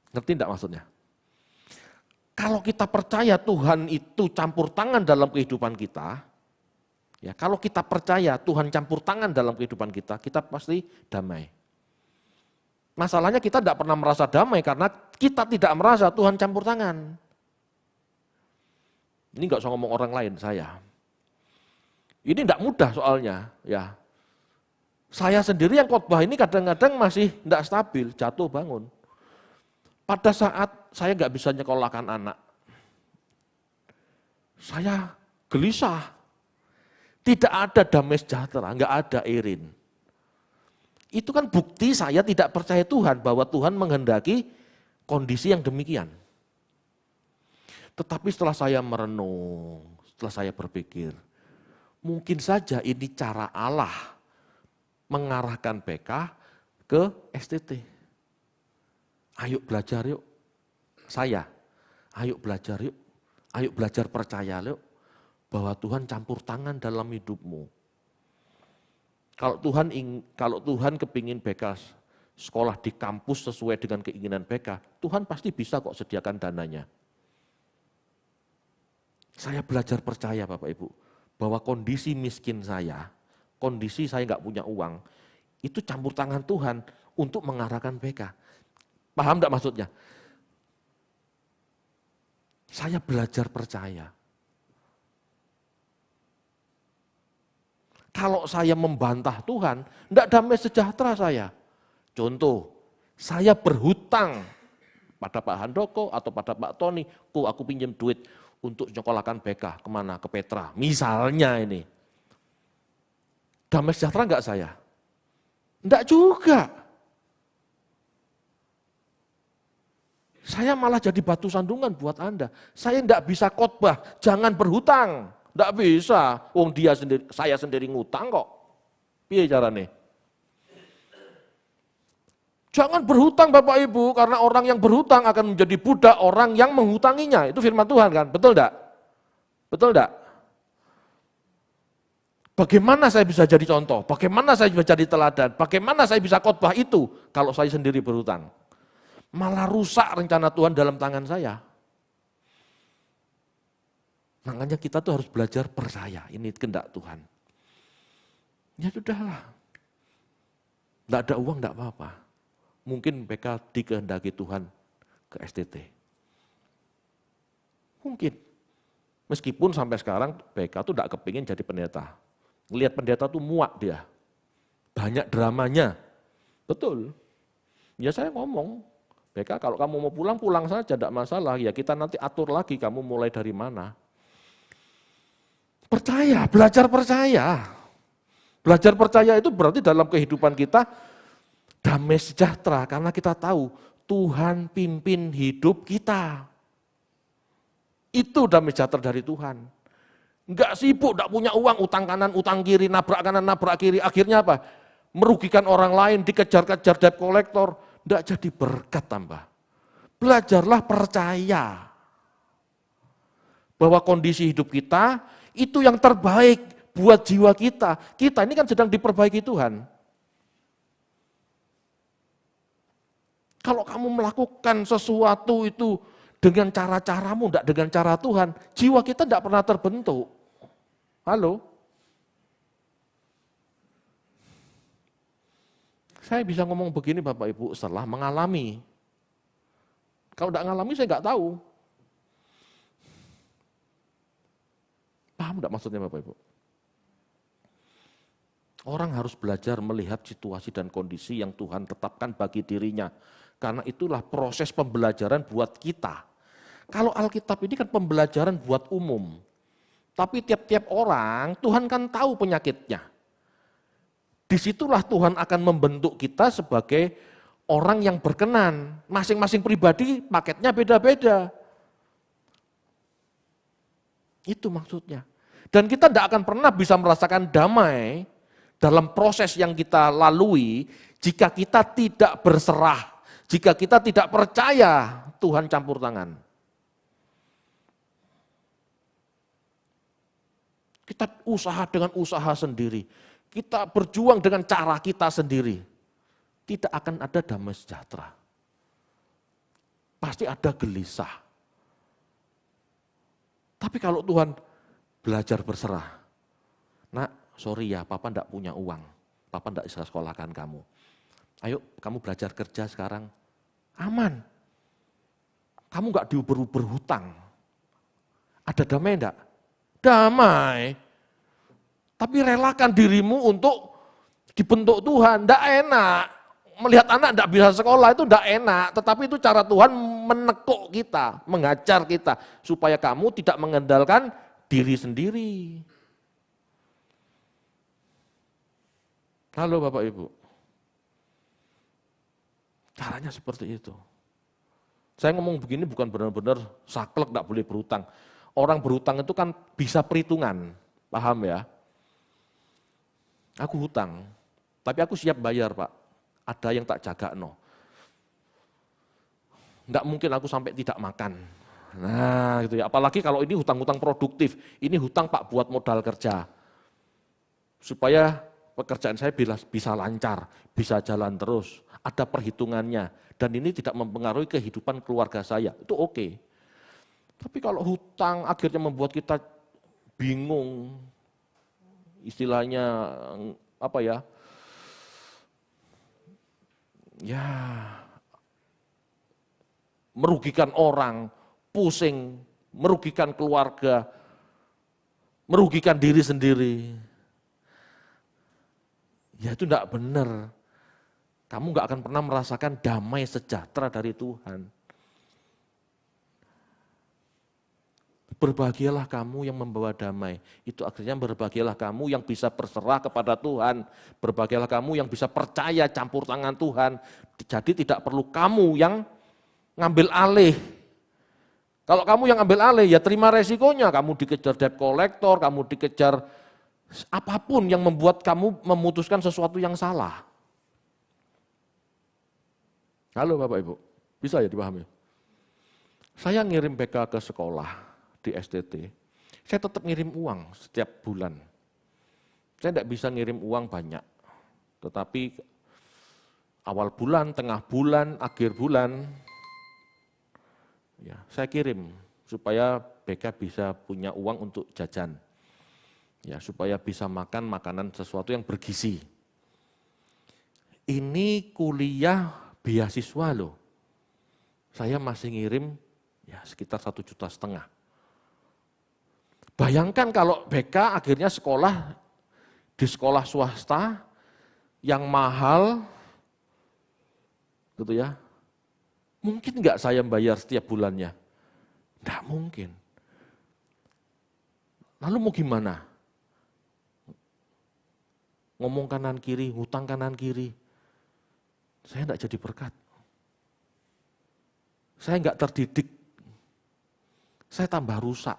Ngerti enggak maksudnya? Kalau kita percaya Tuhan itu campur tangan dalam kehidupan kita, ya kalau kita percaya Tuhan campur tangan dalam kehidupan kita pasti damai. Masalahnya kita tidak pernah merasa damai karena kita tidak merasa Tuhan campur tangan. Ini enggak usah ngomong orang lain, saya. Ini enggak mudah soalnya, ya. Saya sendiri yang khotbah ini kadang-kadang masih enggak stabil, jatuh bangun. Pada saat saya nggak bisa nyekolahkan anak, saya gelisah. Tidak ada damai sejahtera, nggak ada irin. Itu kan bukti saya tidak percaya Tuhan, bahwa Tuhan menghendaki kondisi yang demikian. Tetapi setelah saya merenung, setelah saya berpikir, mungkin saja ini cara Allah mengarahkan PK ke STT. Ayo belajar yuk. Ayo belajar yuk. Ayo belajar percaya yuk. Bahwa Tuhan campur tangan dalam hidupmu. Kalau Tuhan kepingin BK sekolah di kampus sesuai dengan keinginan BK, Tuhan pasti bisa kok sediakan dananya. Saya belajar percaya Bapak Ibu, bahwa kondisi miskin saya, kondisi saya nggak punya uang, itu campur tangan Tuhan untuk mengarahkan BK. Paham enggak maksudnya? Saya belajar percaya. Kalau saya membantah Tuhan, enggak damai sejahtera saya. Contoh, saya berhutang pada Pak Handoko atau pada Pak Tony, aku pinjam duit untuk nyekolahkan BK, kemana? Ke Petra. Misalnya ini. Damai sejahtera enggak saya? Enggak juga. Saya malah jadi batu sandungan buat Anda. Saya enggak bisa khotbah, jangan berhutang. Enggak bisa, saya sendiri ngutang kok. Piye carane? Jangan berhutang Bapak Ibu, karena orang yang berhutang akan menjadi budak orang yang menghutanginya. Itu firman Tuhan kan, betul enggak? Betul enggak? Bagaimana saya bisa jadi contoh? Bagaimana saya bisa jadi teladan? Bagaimana saya bisa khotbah itu kalau saya sendiri berhutang? Malah rusak rencana Tuhan dalam tangan saya. Makanya kita tuh harus belajar percaya, ini kehendak Tuhan. Ya sudahlah, enggak ada uang enggak apa-apa. Mungkin BK dikehendaki Tuhan ke STT. Mungkin. Meskipun sampai sekarang BK tuh enggak kepingin jadi pendeta. Ngelihat pendeta tuh muak dia. Banyak dramanya. Betul. Ya saya ngomong, BK kalau kamu mau pulang, pulang saja, enggak masalah. Ya kita nanti atur lagi kamu mulai dari mana. Percaya, belajar percaya. Belajar percaya itu berarti dalam kehidupan kita damai sejahtera karena kita tahu Tuhan pimpin hidup kita. Itu damai sejahtera dari Tuhan. Enggak sibuk, enggak punya uang, utang kanan, utang kiri, nabrak kanan, nabrak kiri. Akhirnya apa? Merugikan orang lain, dikejar-kejar debt collector. Enggak jadi berkat tambah. Belajarlah percaya bahwa kondisi hidup kita itu yang terbaik buat jiwa kita. Kita ini kan sedang diperbaiki Tuhan. Kalau kamu melakukan sesuatu itu dengan cara-caramu, enggak dengan cara Tuhan, jiwa kita enggak pernah terbentuk. Halo? Saya bisa ngomong begini Bapak Ibu setelah mengalami. Kalau enggak ngalami saya enggak tahu. Paham enggak maksudnya Bapak Ibu? Orang harus belajar melihat situasi dan kondisi yang Tuhan tetapkan bagi dirinya. Karena itulah proses pembelajaran buat kita. Kalau Alkitab ini kan pembelajaran buat umum. Tapi tiap-tiap orang, Tuhan kan tahu penyakitnya. Disitulah Tuhan akan membentuk kita sebagai orang yang berkenan. Masing-masing pribadi paketnya beda-beda. Itu maksudnya. Dan kita tidak akan pernah bisa merasakan damai dalam proses yang kita lalui jika kita tidak berserah, jika kita tidak percaya Tuhan campur tangan. Kita usaha dengan usaha sendiri, kita berjuang dengan cara kita sendiri, tidak akan ada damai sejahtera. Pasti ada gelisah. Tapi kalau Tuhan belajar berserah, nak, sorry ya, papa enggak punya uang, papa enggak bisa sekolahkan kamu. Ayo, kamu belajar kerja sekarang, aman. Kamu enggak diuber-uber hutang. Ada damai enggak? Damai. Tapi relakan dirimu untuk dibentuk Tuhan, enggak enak. Melihat anak enggak bisa sekolah itu enggak enak, tetapi itu cara Tuhan menekuk kita, mengajar kita, supaya kamu tidak mengandalkan diri sendiri. Halo Bapak Ibu. Caranya seperti itu. Saya ngomong begini bukan benar-benar saklek enggak boleh berhutang. Orang berhutang itu kan bisa perhitungan, paham ya? Aku hutang, tapi aku siap bayar Pak. Ada yang tak jaga no. Enggak mungkin aku sampai tidak makan. Nah, gitu ya. Apalagi kalau ini hutang-hutang produktif, ini hutang Pak buat modal kerja. Supaya pekerjaan saya bisa lancar, bisa jalan terus, ada perhitungannya, dan ini tidak mempengaruhi kehidupan keluarga saya, itu oke. Tapi kalau hutang akhirnya membuat kita bingung, istilahnya apa ya, merugikan orang, pusing, merugikan keluarga, merugikan diri sendiri. Ya itu enggak benar. Kamu enggak akan pernah merasakan damai sejahtera dari Tuhan. Berbahagialah kamu yang membawa damai. Itu akhirnya berbahagialah kamu yang bisa berserah kepada Tuhan. Berbahagialah kamu yang bisa percaya campur tangan Tuhan. Jadi tidak perlu kamu yang ngambil alih. Kalau kamu yang ambil alih, ya terima resikonya. Kamu dikejar debt collector, kamu dikejar apapun yang membuat kamu memutuskan sesuatu yang salah. Halo Bapak Ibu, bisa ya dipahami? Saya ngirim BK ke sekolah di STT, saya tetap ngirim uang setiap bulan. Saya tidak bisa ngirim uang banyak, tetapi awal bulan, tengah bulan, akhir bulan, ya saya kirim supaya BK bisa punya uang untuk jajan. Ya, supaya bisa makan makanan sesuatu yang bergizi. Ini kuliah beasiswa loh. Saya masih ngirim ya sekitar 1,5 juta. Bayangkan kalau BK akhirnya sekolah di sekolah swasta yang mahal, gitu ya. Mungkin enggak saya bayar setiap bulannya? Enggak mungkin. Lalu mau gimana? Ngomong kanan kiri, hutang kanan kiri. Saya enggak jadi berkat. Saya enggak terdidik. Saya tambah rusak.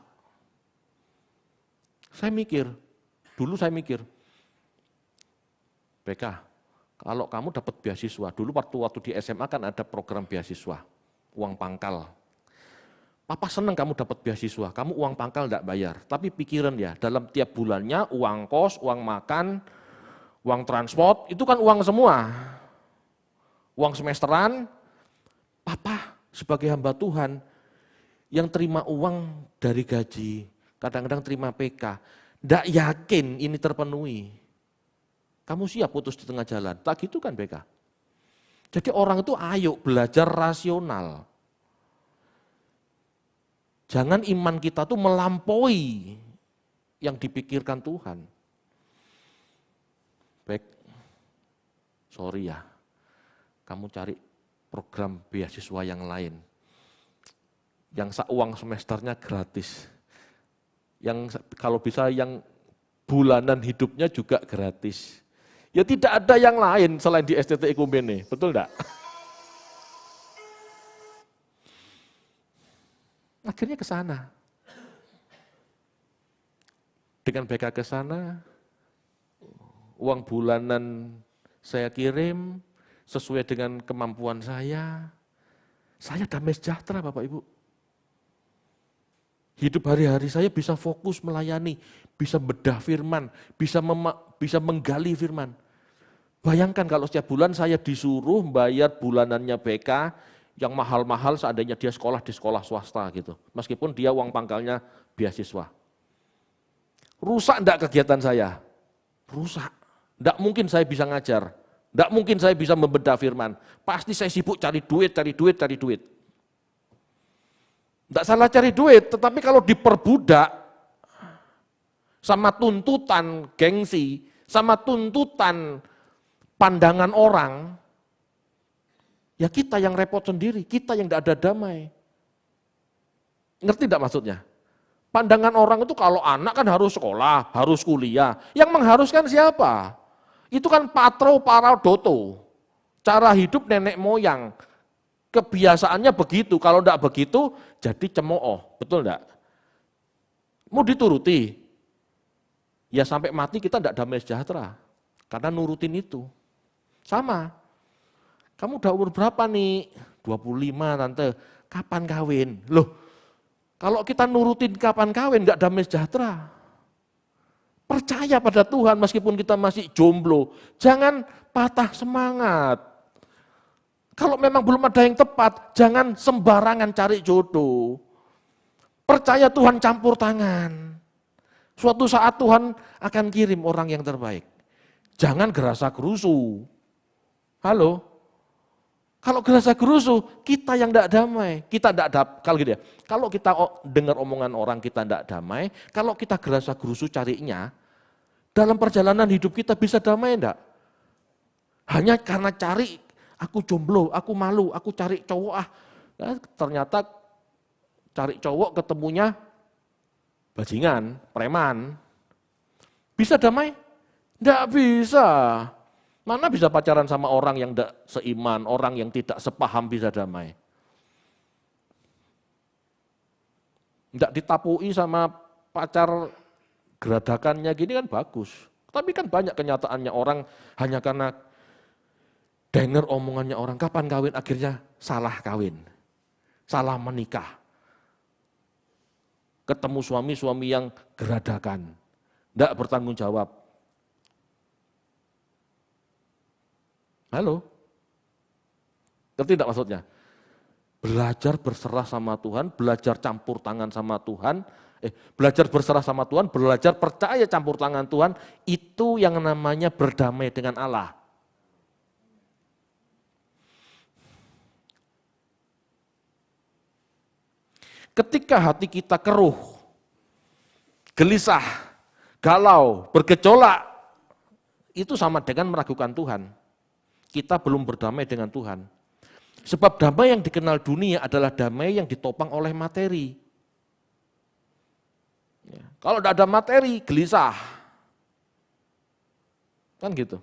Dulu saya mikir, BK, kalau kamu dapat beasiswa, dulu waktu di SMA kan ada program beasiswa, uang pangkal. Papa senang kamu dapat beasiswa, kamu uang pangkal enggak bayar. Tapi pikiran ya, dalam tiap bulannya uang kos, uang makan, uang transport, itu kan uang semua. Uang semesteran, Papa sebagai hamba Tuhan, yang terima uang dari gaji, kadang-kadang terima PK, enggak yakin ini terpenuhi. Kamu siap putus di tengah jalan, tak gitu kan PK. Jadi orang itu ayo belajar rasional. Jangan iman kita tuh melampaui yang dipikirkan Tuhan. Baik, sorry ya, kamu cari program beasiswa yang lain. Yang uang semesternya gratis. Yang kalau bisa yang bulanan hidupnya juga gratis. Ya tidak ada yang lain selain di STT Ekumene, betul enggak? Akhirnya ke sana. Dengan BK ke sana, uang bulanan saya kirim sesuai dengan kemampuan saya damai sejahtera Bapak Ibu. Hidup hari-hari saya bisa fokus melayani, bisa bedah firman, bisa menggali firman. Bayangkan kalau setiap bulan saya disuruh bayar bulanannya BK, yang mahal-mahal seandainya dia sekolah di sekolah swasta gitu. Meskipun dia uang pangkalnya beasiswa. Rusak enggak kegiatan saya? Rusak. Enggak mungkin saya bisa ngajar. Enggak mungkin saya bisa membedah firman. Pasti saya sibuk cari duit. Enggak salah cari duit, tetapi kalau diperbudak sama tuntutan gengsi, sama tuntutan pandangan orang, ya kita yang repot sendiri, kita yang tidak ada damai. Ngerti tidak maksudnya? Pandangan orang itu kalau anak kan harus sekolah, harus kuliah. Yang mengharuskan siapa? Itu kan patro paradoto. Cara hidup nenek moyang. Kebiasaannya begitu, kalau tidak begitu jadi cemooh, betul enggak? Mau dituruti? Ya sampai mati kita tidak damai sejahtera. Karena nurutin itu. Sama. Kamu udah umur berapa nih? 25 tante, kapan kawin? Loh, kalau kita nurutin kapan kawin nggak damai sejahtera. Percaya pada Tuhan meskipun kita masih jomblo. Jangan patah semangat. Kalau memang belum ada yang tepat, jangan sembarangan cari jodoh. Percaya Tuhan campur tangan. Suatu saat Tuhan akan kirim orang yang terbaik. Jangan gerasa gerusu. Halo? Kalau gerasa gerusu, kita yang tidak damai. Kita tidak kalau gitu ya. Kalau kita dengar omongan orang kita tidak damai, kalau kita gerasa gerusu carinya, dalam perjalanan hidup kita bisa damai enggak? Hanya karena cari, aku jomblo, aku malu, aku cari cowok ternyata cari cowok ketemunya bajingan, preman. Bisa damai? Enggak bisa. Mana bisa pacaran sama orang yang tidak seiman, orang yang tidak sepaham bisa damai. Tidak ditapui sama pacar geradakannya gini kan bagus. Tapi kan banyak kenyataannya orang hanya karena dengar omongannya orang, kapan kawin, akhirnya salah kawin, salah menikah. Ketemu suami-suami yang geradakan, tidak bertanggung jawab. Halo? Ngerti tidak maksudnya? Belajar berserah sama Tuhan, belajar campur tangan sama Tuhan, belajar berserah sama Tuhan, belajar percaya campur tangan Tuhan, itu yang namanya berdamai dengan Allah. Ketika hati kita keruh, gelisah, galau, bergejolak, itu sama dengan meragukan Tuhan. Kita belum berdamai dengan Tuhan. Sebab damai yang dikenal dunia adalah damai yang ditopang oleh materi. Ya, kalau tidak ada materi, gelisah. Kan gitu.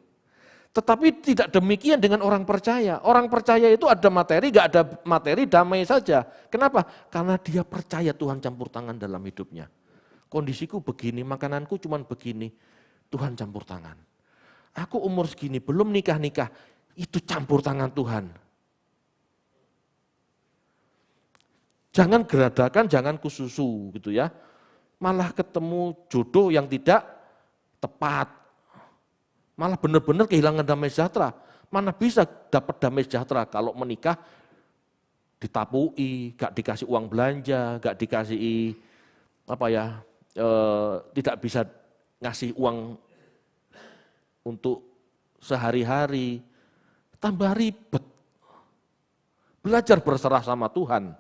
Tetapi tidak demikian dengan orang percaya. Orang percaya itu ada materi, gak ada materi, damai saja. Kenapa? Karena dia percaya Tuhan campur tangan dalam hidupnya. Kondisiku begini, makananku cuma begini, Tuhan campur tangan. Aku umur segini, belum nikah-nikah, itu campur tangan Tuhan. Jangan geradakan, jangan kususu gitu ya. Malah ketemu jodoh yang tidak tepat. Malah benar-benar kehilangan damai sejahtera. Mana bisa dapat damai sejahtera kalau menikah ditapui, gak dikasih uang belanja, gak dikasih tidak bisa ngasih uang untuk sehari-hari. Tambah ribet. Belajar berserah sama Tuhan.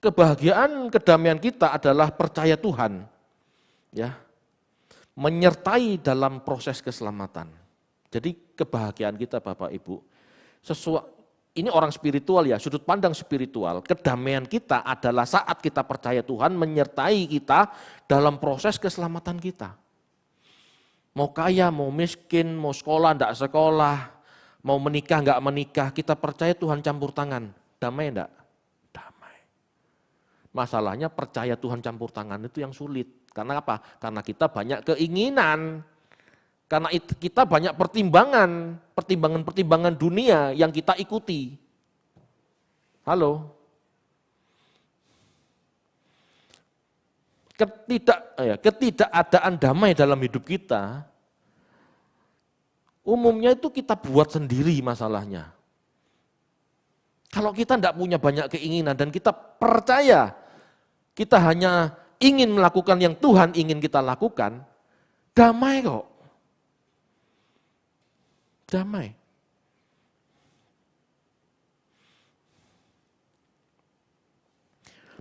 Kebahagiaan, kedamaian kita adalah percaya Tuhan. Ya. Menyertai dalam proses keselamatan. Jadi kebahagiaan kita Bapak Ibu, ini orang spiritual ya, sudut pandang spiritual, kedamaian kita adalah saat kita percaya Tuhan menyertai kita dalam proses keselamatan kita. Mau kaya, mau miskin, mau sekolah, enggak sekolah, mau menikah, enggak menikah, kita percaya Tuhan campur tangan. Damai enggak? Damai. Masalahnya percaya Tuhan campur tangan itu yang sulit. Karena apa? Karena kita banyak keinginan. Karena kita banyak pertimbangan dunia yang kita ikuti. Halo? Ketidakadaan damai dalam hidup kita, umumnya itu kita buat sendiri masalahnya. Kalau kita tidak punya banyak keinginan dan kita percaya, kita hanya ingin melakukan yang Tuhan ingin kita lakukan, damai kok. Damai.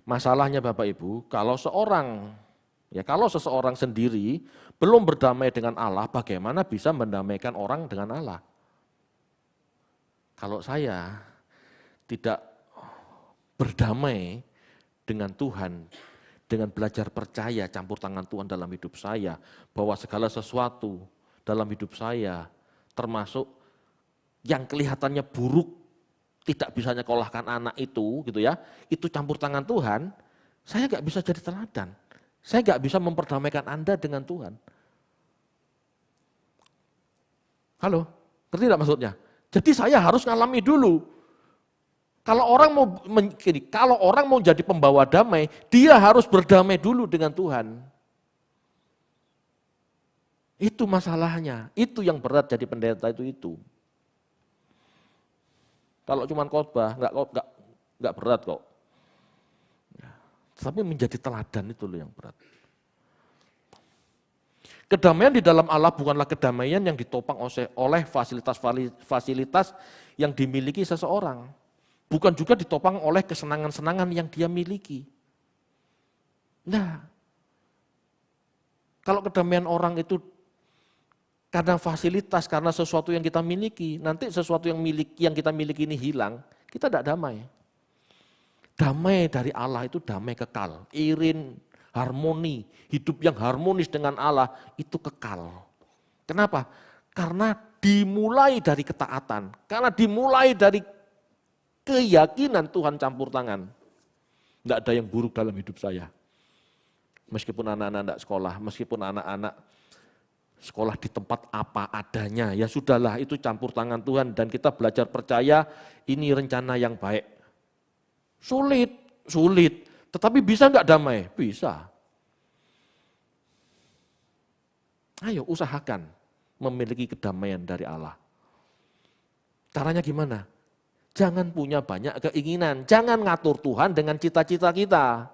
Masalahnya Bapak Ibu, kalau seseorang sendiri belum berdamai dengan Allah, bagaimana bisa mendamaikan orang dengan Allah? Kalau saya tidak berdamai dengan Tuhan, dengan belajar percaya campur tangan Tuhan dalam hidup saya, bahwa segala sesuatu dalam hidup saya, termasuk yang kelihatannya buruk, tidak bisa nyekolahkan anak itu, gitu ya, itu campur tangan Tuhan, saya nggak bisa jadi teladan. Saya nggak bisa memperdamaikan Anda dengan Tuhan. Halo, ngerti tidak maksudnya? Jadi saya harus ngalami dulu. Kalau orang mau jadi pembawa damai, dia harus berdamai dulu dengan Tuhan. Itu masalahnya, itu yang berat jadi pendeta itu. Kalau cuma khotbah nggak berat kok. Tapi menjadi teladan itu loh yang berat. Kedamaian di dalam Allah bukanlah kedamaian yang ditopang oleh fasilitas-fasilitas yang dimiliki seseorang. Bukan juga ditopang oleh kesenangan-senangan yang dia miliki. Nah, kalau kedamaian orang itu karena fasilitas, karena sesuatu yang kita miliki, nanti sesuatu yang kita miliki ini hilang, kita tidak damai. Damai dari Allah itu damai kekal, irin, harmoni, hidup yang harmonis dengan Allah itu kekal. Kenapa? Karena dimulai dari ketaatan, karena dimulai dari keyakinan Tuhan campur tangan. Tidak ada yang buruk dalam hidup saya. Meskipun anak-anak tidak sekolah, meskipun anak-anak sekolah di tempat apa adanya, ya sudahlah itu campur tangan Tuhan dan kita belajar percaya ini rencana yang baik. Sulit, tetapi bisa enggak damai? Bisa. Ayo usahakan memiliki kedamaian dari Allah. Caranya gimana? Jangan punya banyak keinginan, jangan ngatur Tuhan dengan cita-cita kita.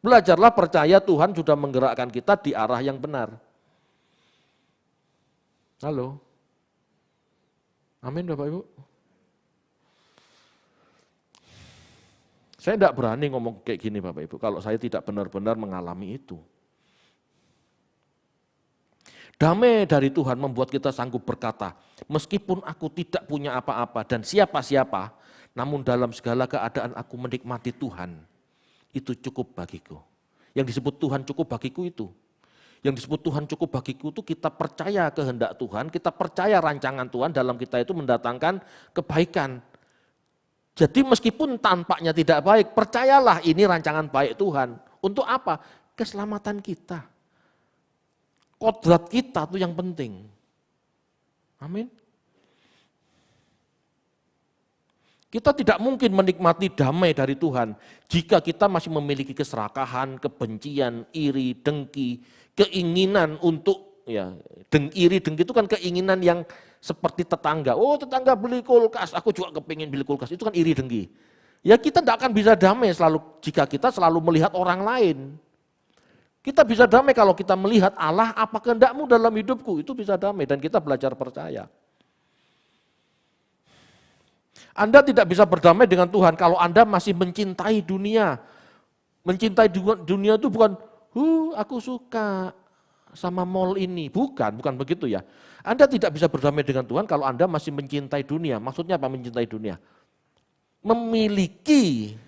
Belajarlah percaya Tuhan sudah menggerakkan kita di arah yang benar. Halo? Amin Bapak Ibu? Saya tidak berani ngomong kayak gini Bapak Ibu, kalau saya tidak benar-benar mengalami itu. Damai dari Tuhan membuat kita sanggup berkata, meskipun aku tidak punya apa-apa dan siapa-siapa, namun dalam segala keadaan aku menikmati Tuhan, itu cukup bagiku. Yang disebut Tuhan cukup bagiku itu. Yang disebut Tuhan cukup bagiku itu kita percaya kehendak Tuhan, kita percaya rancangan Tuhan dalam kita itu mendatangkan kebaikan. Jadi meskipun tampaknya tidak baik, percayalah ini rancangan baik Tuhan. Untuk apa? Keselamatan kita. Kodrat kita itu yang penting. Amin. Kita tidak mungkin menikmati damai dari Tuhan jika kita masih memiliki keserakahan, kebencian, iri, dengki, keinginan untuk iri, dengki itu kan keinginan yang seperti tetangga. Oh tetangga beli kulkas, aku juga kepingin beli kulkas. Itu kan iri dengki. Ya kita tidak akan bisa damai jika kita selalu melihat orang lain. Kita bisa damai kalau kita melihat Allah, apa kehendak-Mu dalam hidupku, itu bisa damai dan kita belajar percaya. Anda tidak bisa berdamai dengan Tuhan kalau Anda masih mencintai dunia. Mencintai dunia itu bukan, aku suka sama mall ini. Bukan begitu ya. Anda tidak bisa berdamai dengan Tuhan kalau Anda masih mencintai dunia. Maksudnya apa mencintai dunia? Memiliki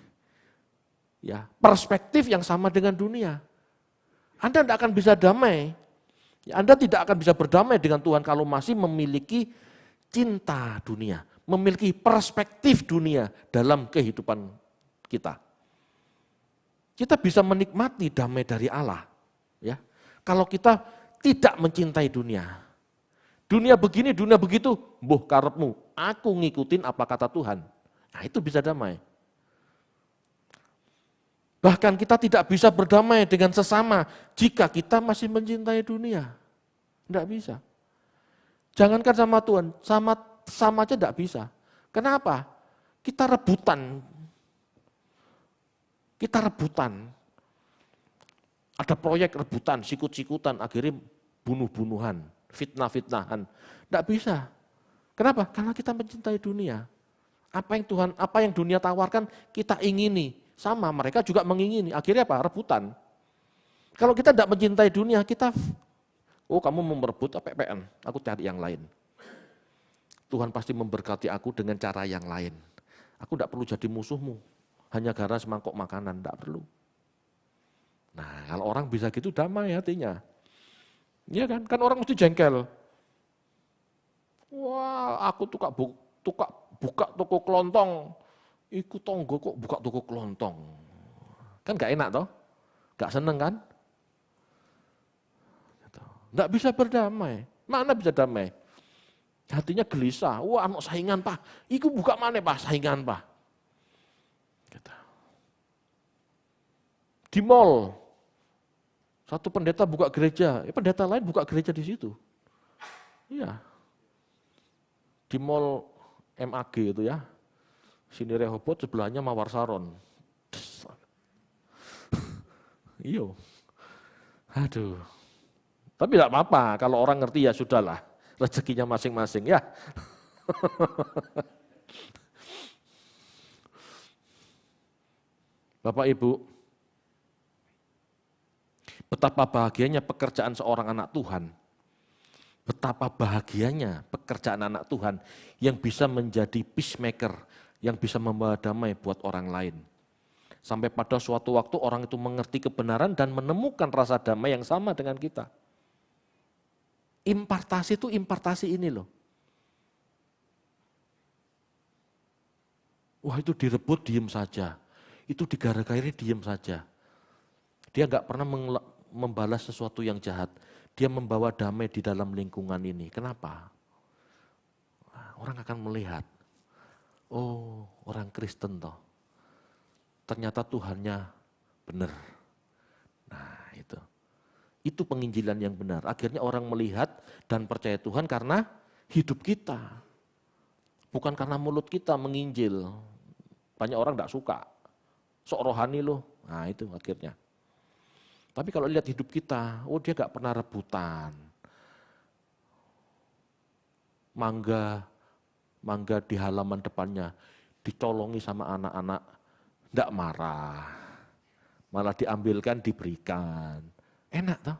perspektif yang sama dengan dunia. Anda tidak akan bisa damai. Anda tidak akan bisa berdamai dengan Tuhan kalau masih memiliki cinta dunia, memiliki perspektif dunia dalam kehidupan kita. Kita bisa menikmati damai dari Allah, ya. Kalau kita tidak mencintai dunia. Dunia begini, dunia begitu, mbuh karepmu, aku ngikutin apa kata Tuhan. Nah, itu bisa damai. Bahkan kita tidak bisa berdamai dengan sesama jika kita masih mencintai dunia. Tidak bisa. Jangankan sama Tuhan, sama aja tidak bisa. Kenapa? Kita rebutan. Ada proyek rebutan, sikut-sikutan, akhirnya bunuh-bunuhan, fitnah-fitnahan. Tidak bisa. Kenapa? Karena kita mencintai dunia. Apa yang dunia tawarkan kita ingini. Sama, mereka juga mengingini. Akhirnya apa? Rebutan. Kalau kita tidak mencintai dunia, kita, kamu mau merebut PPN, aku cari yang lain. Tuhan pasti memberkati aku dengan cara yang lain. Aku tidak perlu jadi musuhmu, hanya karena semangkok makanan, tidak perlu. Nah, kalau orang bisa gitu damai hatinya. Iya kan? Kan orang mesti jengkel. Wah, aku buka toko kelontong. Iku tonggo kok buka toko kelontong. Kan gak enak toh? Gak seneng kan? Gak bisa berdamai. Mana bisa damai? Hatinya gelisah, wah anak saingan Pak, iku buka mana Pak saingan Pak. Gitu. Di mall, satu pendeta buka gereja, pendeta lain buka gereja di situ. Iya. Di mall MAG itu ya, sini Rehoboth, sebelahnya Mawar Saron. Iyo. Aduh. Tapi tidak apa-apa, kalau orang ngerti ya sudahlah. Rezekinya masing-masing ya. Bapak Ibu, betapa bahagianya pekerjaan seorang anak Tuhan. Betapa bahagianya pekerjaan anak Tuhan yang bisa menjadi peacemaker, yang bisa membawa damai buat orang lain. Sampai pada suatu waktu orang itu mengerti kebenaran dan menemukan rasa damai yang sama dengan kita. Impartasi itu impartasi ini loh. Wah itu direbut diem saja, itu digara-gari diem saja. Dia nggak pernah membalas sesuatu yang jahat. Dia membawa damai di dalam lingkungan ini. Kenapa? Orang akan melihat, oh orang Kristen toh, ternyata Tuhannya benar. Nah itu. Itu penginjilan yang benar. Akhirnya orang melihat dan percaya Tuhan karena hidup kita. Bukan karena mulut kita menginjil. Banyak orang tidak suka. Sok rohani loh. Nah itu akhirnya. Tapi kalau lihat hidup kita, oh dia gak pernah rebutan. Mangga di halaman depannya dicolongi sama anak-anak, tidak marah. Malah diambilkan, diberikan. Enak toh.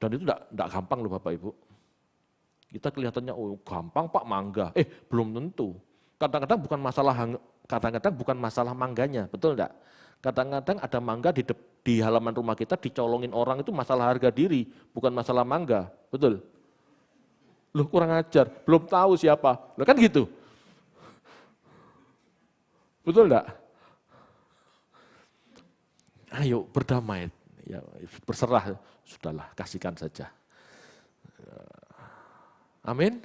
Dan itu tidak gampang loh Bapak Ibu. Kita kelihatannya oh gampang Pak mangga. Belum tentu. Kadang-kadang bukan masalah mangganya, betul enggak? Kadang-kadang ada mangga di halaman rumah kita dicolongin orang itu masalah harga diri, bukan masalah mangga, betul? Loh kurang ajar, belum tahu siapa. Loh kan gitu. Betul enggak? Ayo berdamai. Ya, berserah, sudahlah, kasihkan saja. Amin.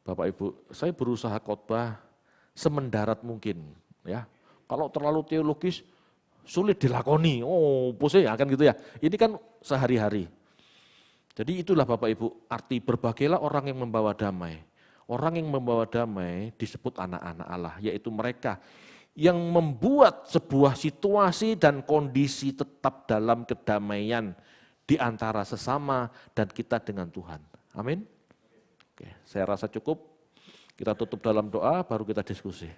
Bapak Ibu, saya berusaha khotbah semendarat mungkin, ya. Kalau terlalu teologis sulit dilakoni. Oh, pusing ya kan gitu ya. Ini kan sehari-hari. Jadi itulah Bapak Ibu, arti berbagailah orang yang membawa damai. Orang yang membawa damai disebut anak-anak Allah, yaitu mereka yang membuat sebuah situasi dan kondisi tetap dalam kedamaian di antara sesama dan kita dengan Tuhan. Amin. Oke, saya rasa cukup. Kita tutup dalam doa, baru kita diskusi.